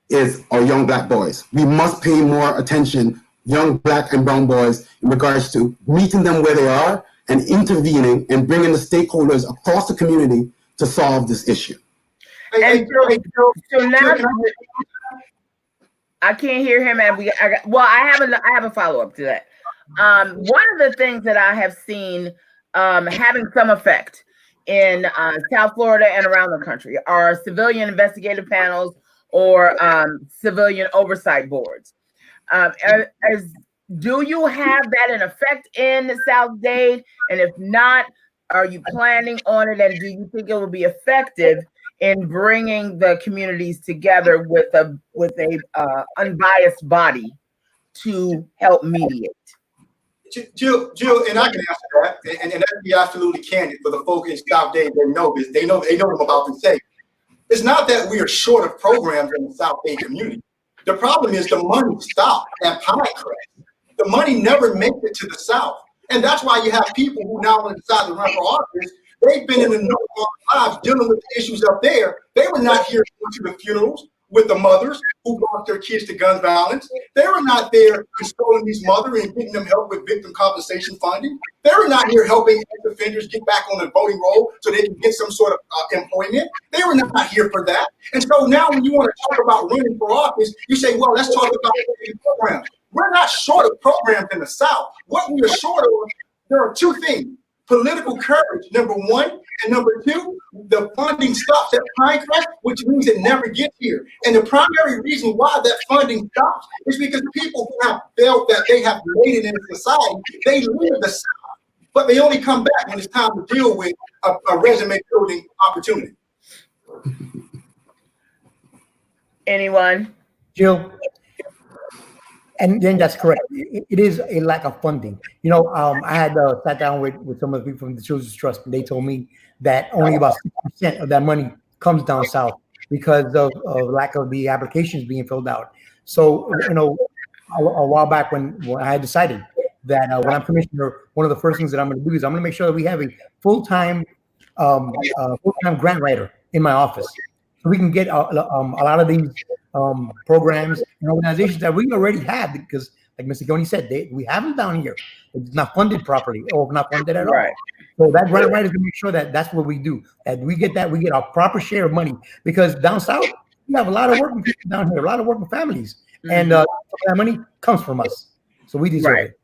is our young Black boys. We must pay more attention, young Black and brown boys, in regards to meeting them where they are and intervening and bringing the stakeholders across the community to solve this issue. And so now I can't hear him, and I have a follow up to that. One of the things that I have seen having some effect in South Florida and around the country are civilian investigative panels or civilian oversight boards. Do you have that in effect in South Dade? And if not, are you planning on it? And do you think it will be effective in bringing the communities together with a unbiased body to help mediate? Jill, and I can answer that, and let's be absolutely candid for the folk in South Dade. They know this. They know what I'm about to say. It's not that we are short of programs in the South Dade community. The problem is the money stopped at Pinecrest. The money never makes it to the South, and that's why you have people who now want to decide to run for office. They've been in the North all their lives dealing with the issues up there. They were not here going to the funerals with the mothers who lost their kids to gun violence. They were not there consoling these mothers and getting them help with victim compensation funding. They were not here helping offenders get back on the voting roll so they can get some sort of employment. They were not here for that. And so now when you want to talk about running for office, you say, well, let's talk about programs. We're not short of programs in the South. What we are short of, there are two things. Political courage, number one, and number two, the funding stops at Pinecrest, which means it never gets here. And the primary reason why that funding stops is because people who have felt that they have made it in society, they leave the South, but they only come back when it's time to deal with a resume building opportunity. Anyone? Jill? And then that's correct. It is a lack of funding. I had sat down with some of the people from the Children's Trust, and they told me that only about 6% of that money comes down south because of lack of the applications being filled out. So, a while back when I had decided, that when I'm commissioner, one of the first things that I'm going to do is I'm going to make sure that we have a full-time grant writer in my office, so we can get a lot of these programs and organizations that we already have, because like Mr. Kionee said, we have them down here. It's not funded properly or not funded at all. So that grant writer is going to make sure that that's what we do, that we get our proper share of money, because down south we have a lot of working people down here, a lot of working families, and that money comes from us, so we deserve it.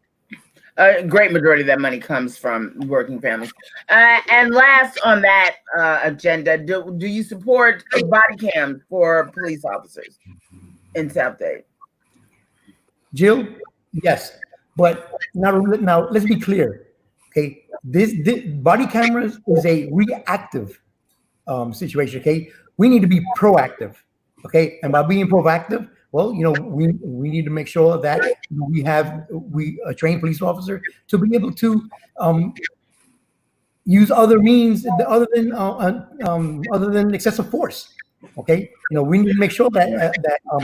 A great majority of that money comes from working families. And last on that agenda, do you support body cams for police officers in South Dade? Jill, yes, but now let's be clear. Okay, this body cameras is a reactive situation. Okay, we need to be proactive. Okay, and by being proactive, well, we need to make sure that we have a trained police officer to be able to use other means other than excessive force. Okay, we need to make sure that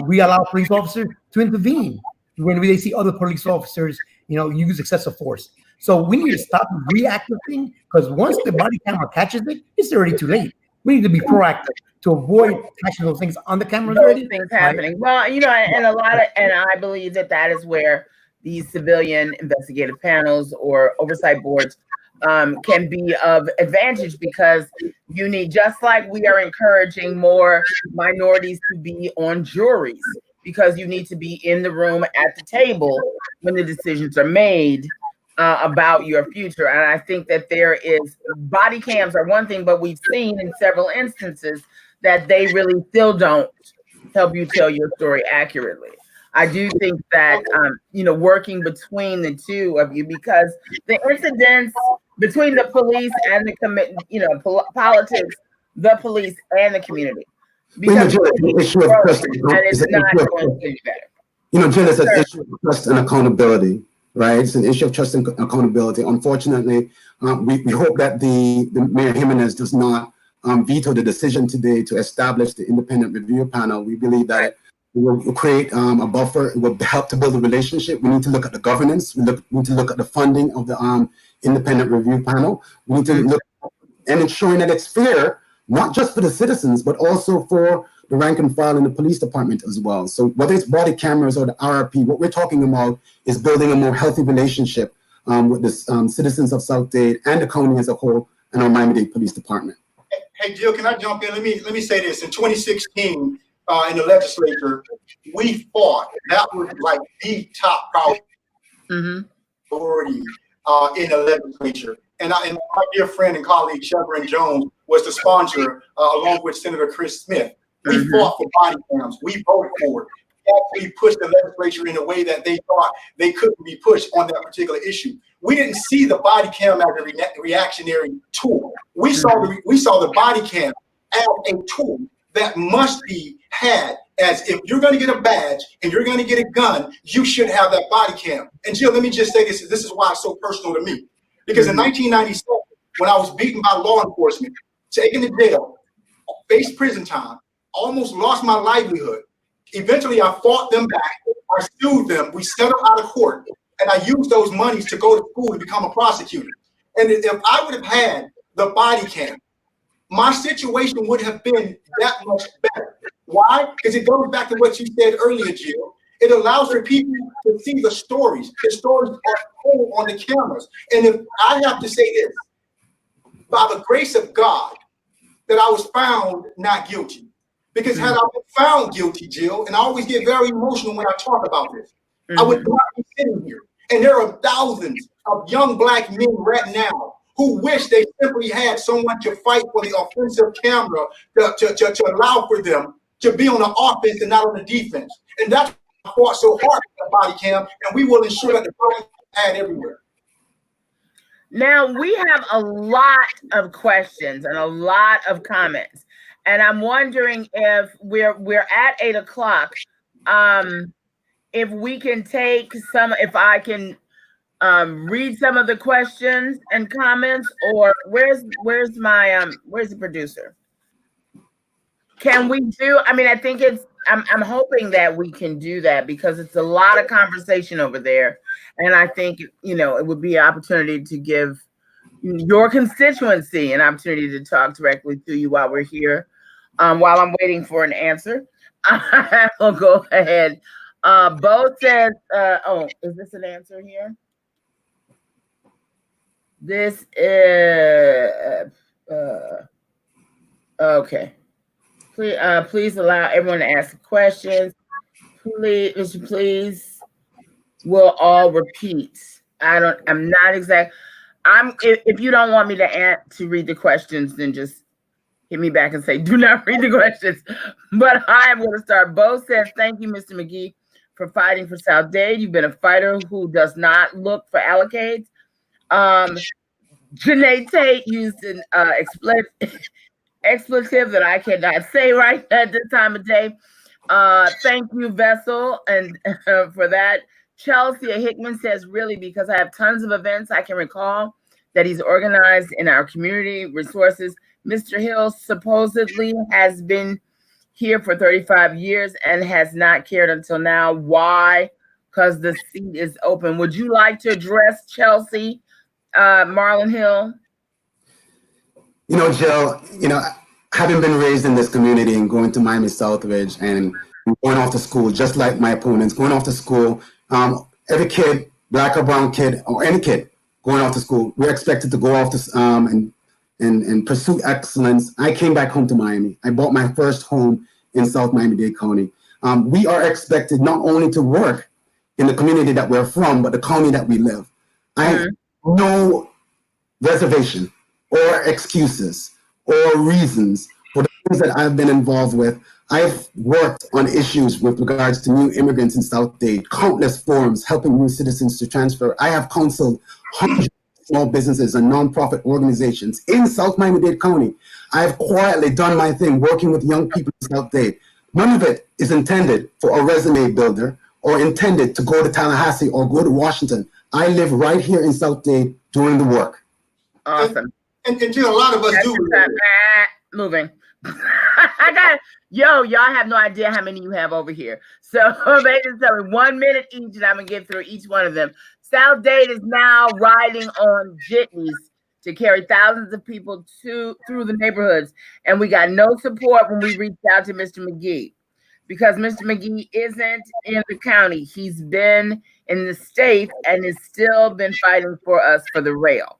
we allow police officers to intervene when they see other police officers use excessive force. So we need to stop the reactive thing, because once the body camera catches it, it's already too late. We need to be proactive to avoid catching those things on the cameras already. Things happening. Well, and I believe that is where these civilian investigative panels or oversight boards can be of advantage, because you need, just like we are encouraging more minorities to be on juries, because you need to be in the room at the table when the decisions are made about your future. And I think that body cams are one thing, but we've seen in several instances that they really still don't help you tell your story accurately. I do think that, working between the two of you, because the incidents between the police and the politics, the police and the community, because Jill, it's not going to get better. Jill, it's an issue of trust and accountability, right? It's an issue of trust and accountability. Unfortunately, we hope that the Mayor Jimenez does not veto the decision today to establish the independent review panel. We believe that it will create a buffer. It will help to build a relationship. We need to look at the governance. We need to look at the funding of the independent review panel. We need to look and ensuring that it's fair, not just for the citizens, but also for the rank and file in the police department as well. So whether it's body cameras or the RRP, what we're talking about is building a more healthy relationship with the citizens of South Dade and the county as a whole, and our Miami-Dade Police Department. Hey, Jill, can I jump in? Let me say this. In 2016, in the legislature, we fought. That was like the top priority in the legislature. And my dear friend and colleague, Chevron Jones, was the sponsor, along with Senator Chris Smith. We fought for body cams. We voted for it. We pushed the legislature in a way that they thought they couldn't be pushed on that particular issue. We didn't see the body cam as a reactionary tool. We saw the body cam as a tool that must be had, as if you're going to get a badge and you're going to get a gun, you should have that body cam. And Jill, let me just say this. This is why it's so personal to me. Because in 1997, when I was beaten by law enforcement, taken to jail, faced prison time, almost lost my livelihood. Eventually, I fought them back. I sued them. We settled out of court. And I used those monies to go to school to become a prosecutor. And if I would have had the body cam, my situation would have been that much better. Why? Because it goes back to what you said earlier, Jill. It allows for people to see the stories. The stories are told on the cameras. And if I have to say this, by the grace of God, that I was found not guilty. Because had I been found guilty, Jill, and I always get very emotional when I talk about this, I would not be sitting here. And there are thousands of young Black men right now who wish they simply had someone to fight for the offensive camera to allow for them to be on the offense and not on the defense. And that's why I fought so hard for the body cam, and we will ensure that the body cam everywhere. Now, we have a lot of questions and a lot of comments. And I'm wondering if we're at 8 o'clock, if we can take if I can read some of the questions and comments, or where's the producer? Can we do, I think I'm hoping that we can do that because it's a lot of conversation over there. And I think, it would be an opportunity to give your constituency an opportunity to talk directly to you while we're here. While I'm waiting for an answer, I will go ahead. Bo says, is this an answer here? This is, okay. Please allow everyone to ask questions. Please, we'll all repeat. I'm not exact. If you don't want me to read the questions, then just hit me back and say, do not read the questions. But I'm going to start. Bo says, thank you, Mr. McGhee, for fighting for South Dade. You've been a fighter who does not look for allocates. Janae Tate used an expletive that I cannot say right at this time of day. Thank you, Vessel, and for that. Chelsea Hickman says, really, because I have tons of events I can recall that he's organized in our community resources. Mr. Hill supposedly has been here for 35 years and has not cared until now. Why? Because the seat is open. Would you like to address Chelsea, Marlon Hill? Jill, having been raised in this community and going to Miami Southridge and going off to school, just like my opponents, going off to school, every kid, black or brown kid, or any kid going off to school, we're expected to go off to and pursue excellence. I came back home to Miami. I bought my first home in South Miami-Dade County. We are expected not only to work in the community that we're from, but the county that we live. I have no reservation or excuses or reasons for the things that I've been involved with. I've worked on issues with regards to new immigrants in South Dade, countless forums helping new citizens to transfer. I have counseled hundreds of small businesses and nonprofit organizations in South Miami-Dade County. I've quietly done my thing working with young people in South Dade. None of it is intended for a resume builder or intended to go to Tallahassee or go to Washington. I live right here in South Dade doing the work. Awesome. And Jill, a lot of us do. Moving. Y'all have no idea how many you have over here. So they just tell me 1 minute each, and I'm gonna get through each one of them. South Dade is now riding on jitneys to carry thousands of people through the neighborhoods, and we got no support when we reached out to Mr. McGhee because Mr. McGhee isn't in the county. He's been in the state and has still been fighting for us for the rail.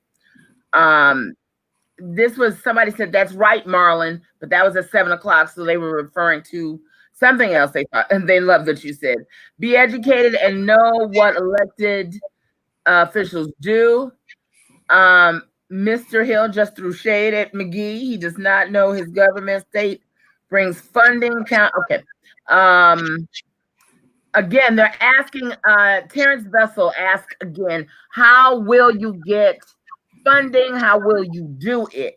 This was, somebody said, that's right, Marlon, but that was at 7 o'clock. So they were referring to something else they thought, and they loved what you said. Be educated and know what elected officials do. Mr. Hill just threw shade at McGhee. He does not know his government state brings funding. Okay. Again, they're asking, Terrence Vessel asked again, how will you get funding? How will you do it?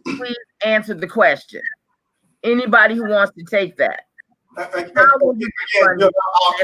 Please answer the question. Anybody who wants to take that. How will you get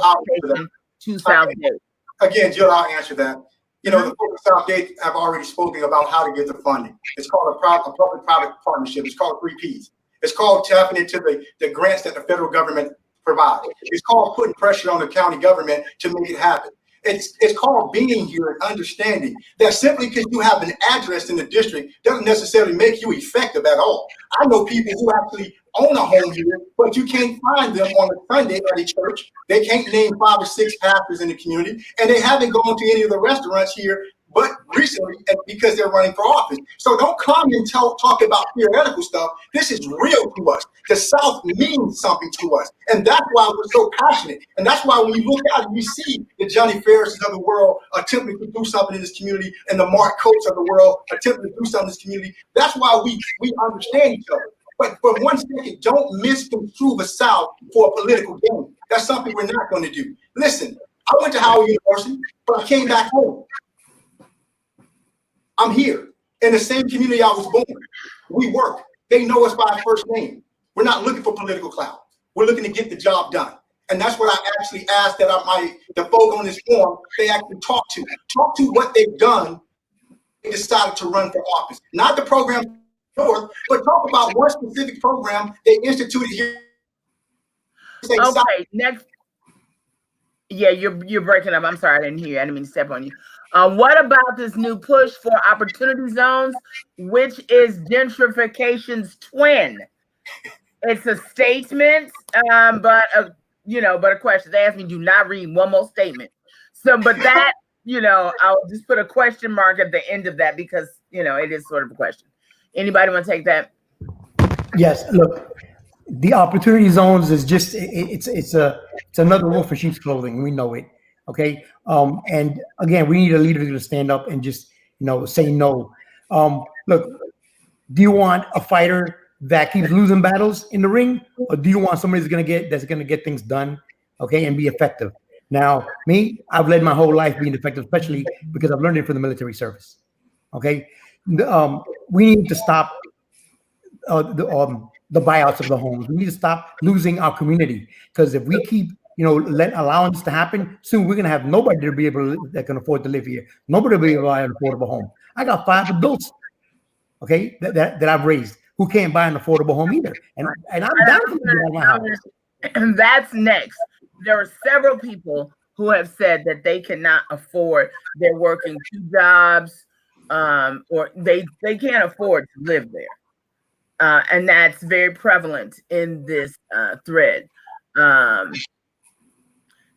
funding to South Dade? Again, Jill, I'll answer that. The folks in South Dade have already spoken about how to get the funding. It's called a public-private partnership. It's called 3 Ps. It's called tapping into the grants that the federal government provides. It's called putting pressure on the county government to make it happen. It's called being here and understanding that simply because you have an address in the district doesn't necessarily make you effective at all. I know people who actually own a home here, but you can't find them on a Sunday at a church. They can't name 5 or 6 pastors in the community, and they haven't gone to any of the restaurants here but recently because they're running for office. So don't come and talk about theoretical stuff. This is real to us. The South means something to us. And that's why we're so passionate. And that's why when you look out and you see the Johnny Farias of the world attempting to do something in this community and the Mark Coates of the world attempting to do something in this community, that's why we understand each other. But for 1 second, don't misconstrue the South for a political game. That's something we're not going to do. Listen, I went to Howard University, but I came back home. I'm here in the same community I was born. We work. They know us by our first name. We're not looking for political clout. We're looking to get the job done. And that's what I actually asked that the folk on this forum, they actually talk to what they've done. They decided to run for office. Not the program, but talk about one specific program they instituted here. Okay, next. Yeah, you're breaking up. I'm sorry, I didn't hear you. I didn't mean to step on you. What about this new push for opportunity zones, which is gentrification's twin? It's a statement, but a question. They asked me, do not read one more statement. So, but that, I'll just put a question mark at the end of that because, it is sort of a question. Anybody want to take that? Yes, look, the opportunity zones is just it's another wolf for sheep's clothing. We know it. Okay. And again, we need a leader to stand up and just say no. Look, do you want a fighter that keeps losing battles in the ring, or do you want somebody that's gonna get things done, okay, and be effective? Now, me, I've led my whole life being effective, especially because I've learned it from the military service. Okay, we need to stop the buyouts of the homes. We need to stop losing our community, because if we keep allowing this to happen, soon we're gonna have nobody to be able that can afford to live here. Nobody will be able to buy an affordable home. I got 5 adults, okay, that I've raised who can't buy an affordable home either, and I'm down for my house. And that's next. There are several people who have said that they cannot afford. They're working 2 jobs, or they can't afford to live there. And that's very prevalent in this thread.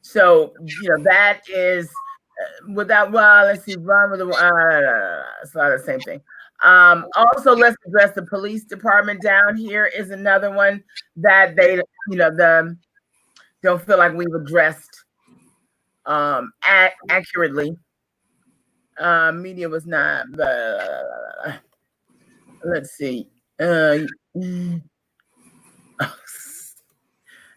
So, that is without, let's see, run with it's not the same thing. Also, let's address the police department down here is another one that they, don't feel like we've addressed accurately. Media was not, let's see.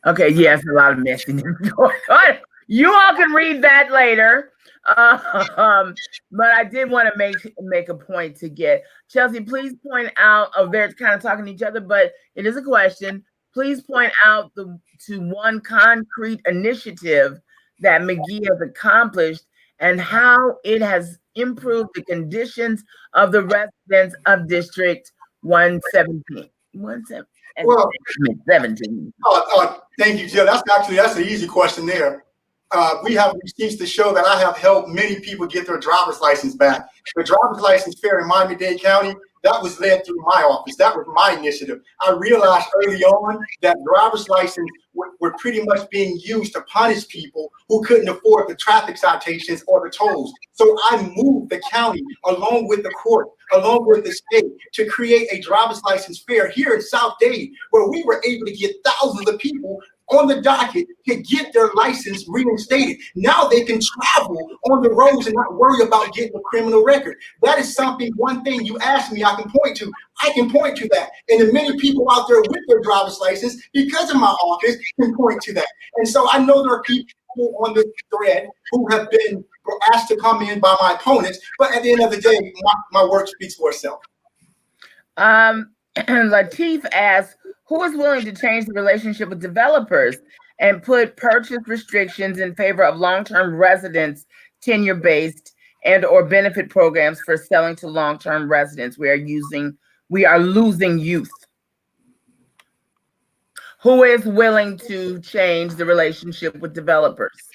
Okay, yes, a lot of messiness going on. You all can read that later. But I did want to make a point to get Chelsea. Please point out. They're kind of talking to each other, but it is a question. Please point out to one concrete initiative that McGhee has accomplished and how it has improved the conditions of the residents of District 117. Well, 17. Thank you, Jill. That's an easy question there. We have receipts to show that I have helped many people get their driver's license back. The driver's license fair in Miami-Dade County, that was led through my office. That was my initiative. I realized early on that driver's license were pretty much being used to punish people who couldn't afford the traffic citations or the tolls. So I moved the county along with the court, along with the state, to create a driver's license fair here in South Dade, where we were able to get thousands of people on the docket to get their license reinstated. Now they can travel on the roads and not worry about getting a criminal record. That is one thing you asked me I can point to. I can point to that. And the many people out there with their driver's license, because of my office, can point to that. And so I know there are people on the thread who have been asked to come in by my opponents, but at the end of the day, my work speaks for itself. Latif asks, who is willing to change the relationship with developers and put purchase restrictions in favor of long-term residents, tenure-based and or benefit programs for selling to long-term residents? We are losing youth. Who is willing to change the relationship with developers?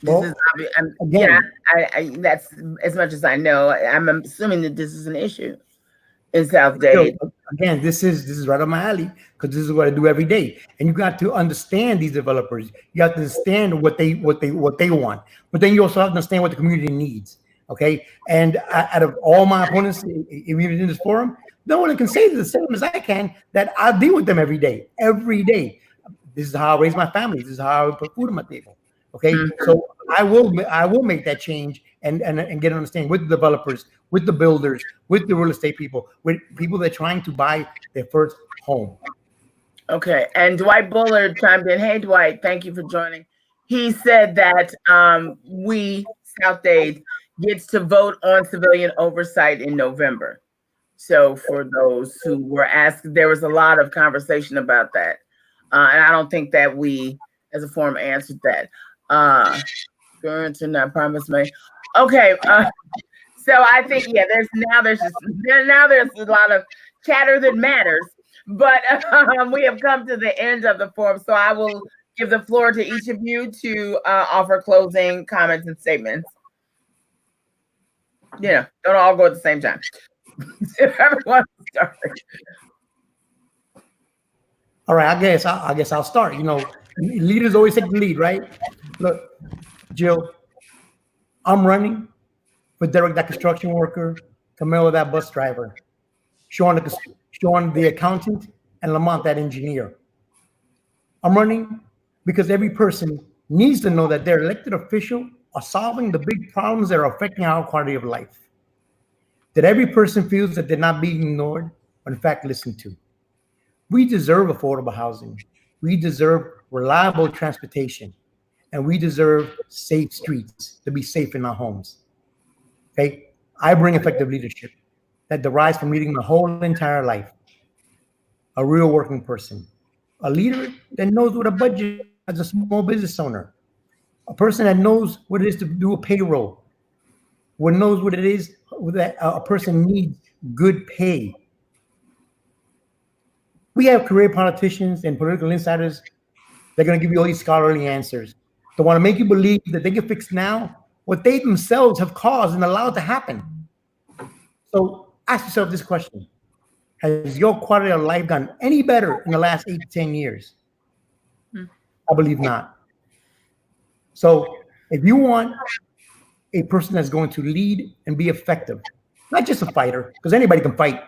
That's as much as I know. I'm assuming that this is an issue in South Dade. Again, this is right on my alley, because this is what I do every day. And you got to understand these developers. You have to understand what they want, but then you also have to understand what the community needs. Okay, and out of all my opponents, even in this forum, no one can say the same as I can, that I deal with them every day. Every day, this is how I raise my family. This is how I put food on my table. Okay, so I will make that change and get an understanding with the developers, with the builders, with the real estate people, with people that are trying to buy their first home. Okay, and Dwight Bullard chimed in. Hey, Dwight, thank you for joining. He said that we, South Dade, gets to vote on civilian oversight in November. So for those who were asked, there was a lot of conversation about that. And I don't think that we, as a forum, answered that. Going to not promise me. Okay, so I think there's a lot of chatter that matters. But we have come to the end of the forum, so I will give the floor to each of you to offer closing comments and statements. Don't all go at the same time. Everyone start. All right, I guess I'll start. Leaders always take the lead, right? Look, Jill, I'm running for Derek, that construction worker, Camilo, that bus driver, Sean, the accountant, and Lamont, that engineer. I'm running because every person needs to know that their elected official are solving the big problems that are affecting our quality of life. That every person feels that they're not being ignored, but in fact listened to. We deserve affordable housing. We deserve reliable transportation. And we deserve safe streets to be safe in our homes. Okay? I bring effective leadership that derives from leading my whole entire life. A real working person. A leader that knows what a budget is as a small business owner. A person that knows what it is to do a payroll. What knows what it is that a person needs good pay. We have career politicians and political insiders that are going to give you all these scholarly answers. They want to make you believe that they can fix now what they themselves have caused and allowed to happen. So ask yourself this question. Has your quality of life gotten any better in the last 8 to 10 years? I believe not. So if you want a person that's going to lead and be effective, not just a fighter, because anybody can fight,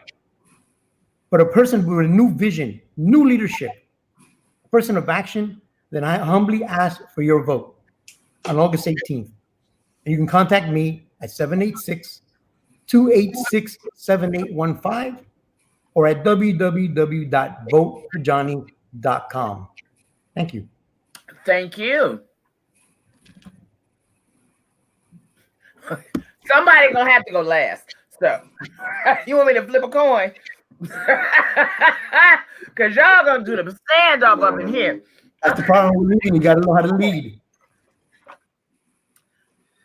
but a person with a new vision, new leadership, a person of action, then I humbly ask for your vote on August 18th. And you can contact me at 786-286-7815 or at www.voteforjohnny.com. Thank you. Thank you. Somebody gonna have to go last. So you want me to flip a coin? Because y'all gonna do the stand-up up in here. That's the problem with leading. You gotta know how to lead.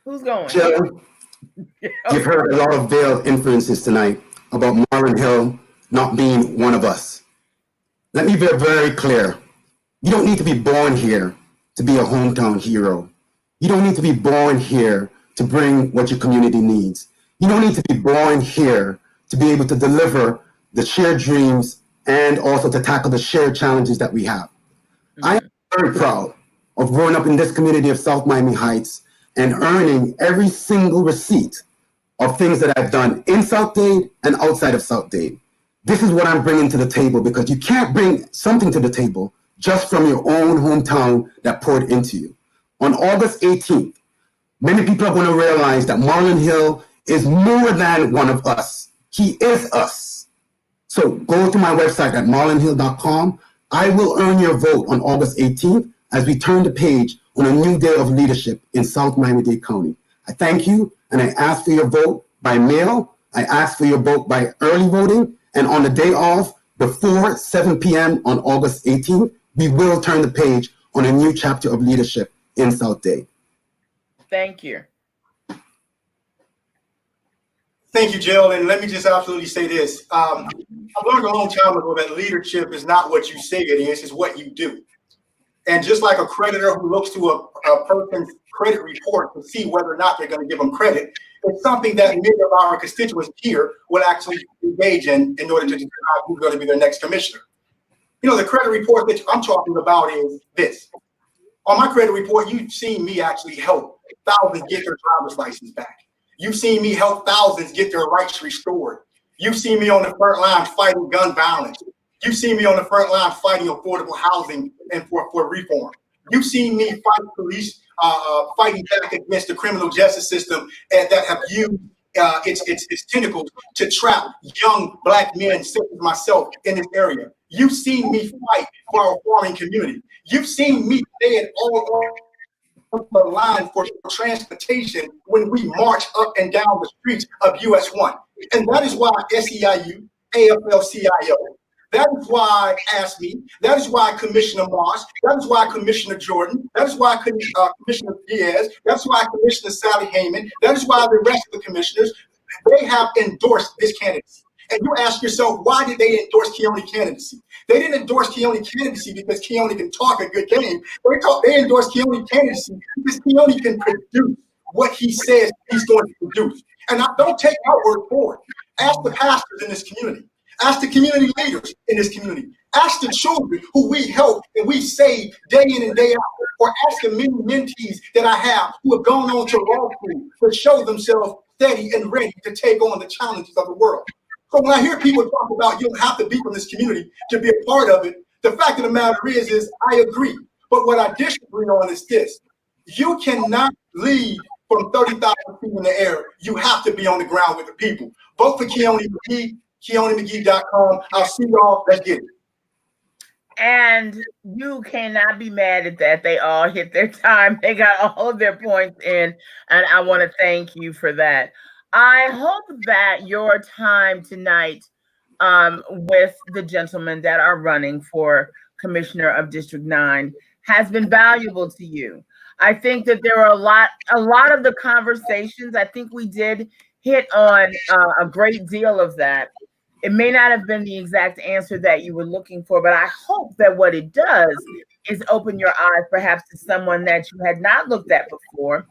Who's going? Jill, you've heard a lot of veiled influences tonight about Marlon Hill not being one of us. Let me be very clear. You don't need to be born here to be a hometown hero. You don't need to be born here to bring what your community needs. You don't need to be born here to be able to deliver the shared dreams and also to tackle the shared challenges that we have. I am very proud of growing up in this community of South Miami Heights and earning every single receipt of things that I've done in South Dade and outside of South Dade. This is what I'm bringing to the table, because you can't bring something to the table just from your own hometown that poured into you. On August 18th, many people are going to realize that Marlon Hill is more than one of us. He is us. So go to my website at marlonhill.com. I will earn your vote on August 18th as we turn the page on a new day of leadership in South Miami-Dade County. I thank you, and I ask for your vote by mail. I ask for your vote by early voting, and on the day off, before 7 p.m. on August 18th, we will turn the page on a new chapter of leadership in South Dade. Thank you. Thank you, Jill. And let me just absolutely say this. I learned a long time ago that leadership is not what you say it is, it's what you do. And just like a creditor who looks to a person's credit report to see whether or not they're going to give them credit, it's something that many of our constituents here will actually engage in order to decide who's going to be their next commissioner. You know, the credit report that I'm talking about is this. On my credit report, you've seen me actually help thousands get their driver's license back. You've seen me help thousands get their rights restored. You've seen me on the front line fighting gun violence. You've seen me on the front line fighting affordable housing and for reform. You've seen me fight police, fighting back against the criminal justice system that have used its tentacles to trap young Black men such as myself in this area. You've seen me fight for our farming community. You've seen me stand all on the line for transportation when we march up and down the streets of US 1. And that is why SEIU, AFL-CIO, that is why ASME, that is why Commissioner Moss, that is why Commissioner Jordan, that is why Commissioner Diaz, that's why Commissioner Sally Heyman, that is why the rest of the commissioners, they have endorsed this candidacy. And you ask yourself, why did they endorse Kionee candidacy? They didn't endorse Kionee candidacy because Kionee can talk a good game. They endorsed Kionee candidacy because Kionee can produce what he says he's going to produce. And don't take our word for it. Ask the pastors in this community. Ask the community leaders in this community. Ask the children who we help and we save day in and day out. Or ask the many mentees that I have who have gone on to law school to show themselves steady and ready to take on the challenges of the world. So when I hear people talk about you don't have to be from this community to be a part of it, the fact of the matter is I agree. But what I disagree on is this. You cannot lead from 30,000 feet in the air. You have to be on the ground with the people. Vote for Kionee McGhee, KioneeMcGhee.com. I'll see y'all. Let's get it. And you cannot be mad at that. They all hit their time. They got all of their points in. And I want to thank you for that. I hope that your time tonight with the gentlemen that are running for Commissioner of District 9 has been valuable to you. I think that there are a lot of the conversations, I think we did hit on a great deal of that. It may not have been the exact answer that you were looking for, but I hope that what it does is open your eyes perhaps to someone that you had not looked at before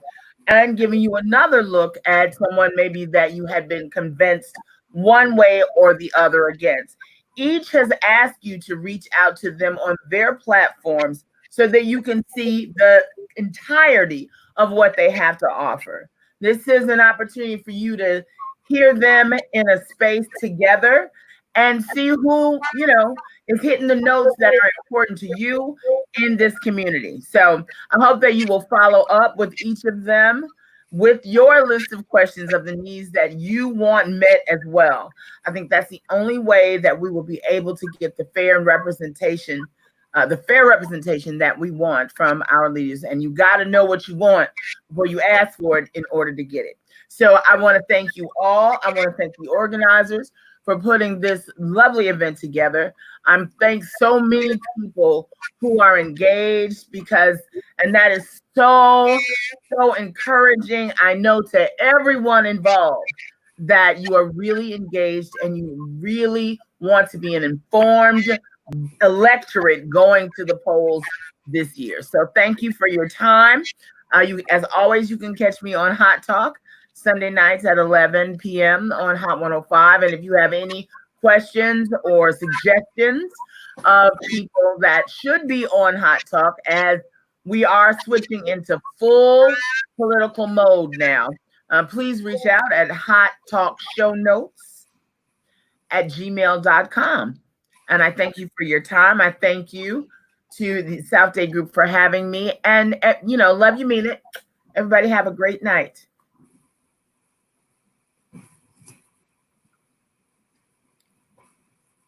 and giving you another look at someone maybe that you had been convinced one way or the other against. Each has asked you to reach out to them on their platforms so that you can see the entirety of what they have to offer. This is an opportunity for you to hear them in a space together and see who, is hitting the notes that are important to you in this community. So I hope that you will follow up with each of them with your list of questions of the needs that you want met as well. I think that's the only way that we will be able to get the fair representation that we want from our leaders. And you got to know what you want before you ask for it in order to get it. So I want to thank you all. I want to thank the organizers for putting this lovely event together. I'm thanking so many people who are engaged and that is so encouraging. I know to everyone involved that you are really engaged and you really want to be an informed electorate going to the polls this year. So thank you for your time. As always, you can catch me on Hot Talk Sunday nights at 11 p.m. on Hot 105. And if you have any questions or suggestions of people that should be on Hot Talk, as we are switching into full political mode now, please reach out at hottalkshownotes@gmail.com. And I thank you for your time. I thank you to the South Dade Group for having me. And, love you, mean it. Everybody have a great night.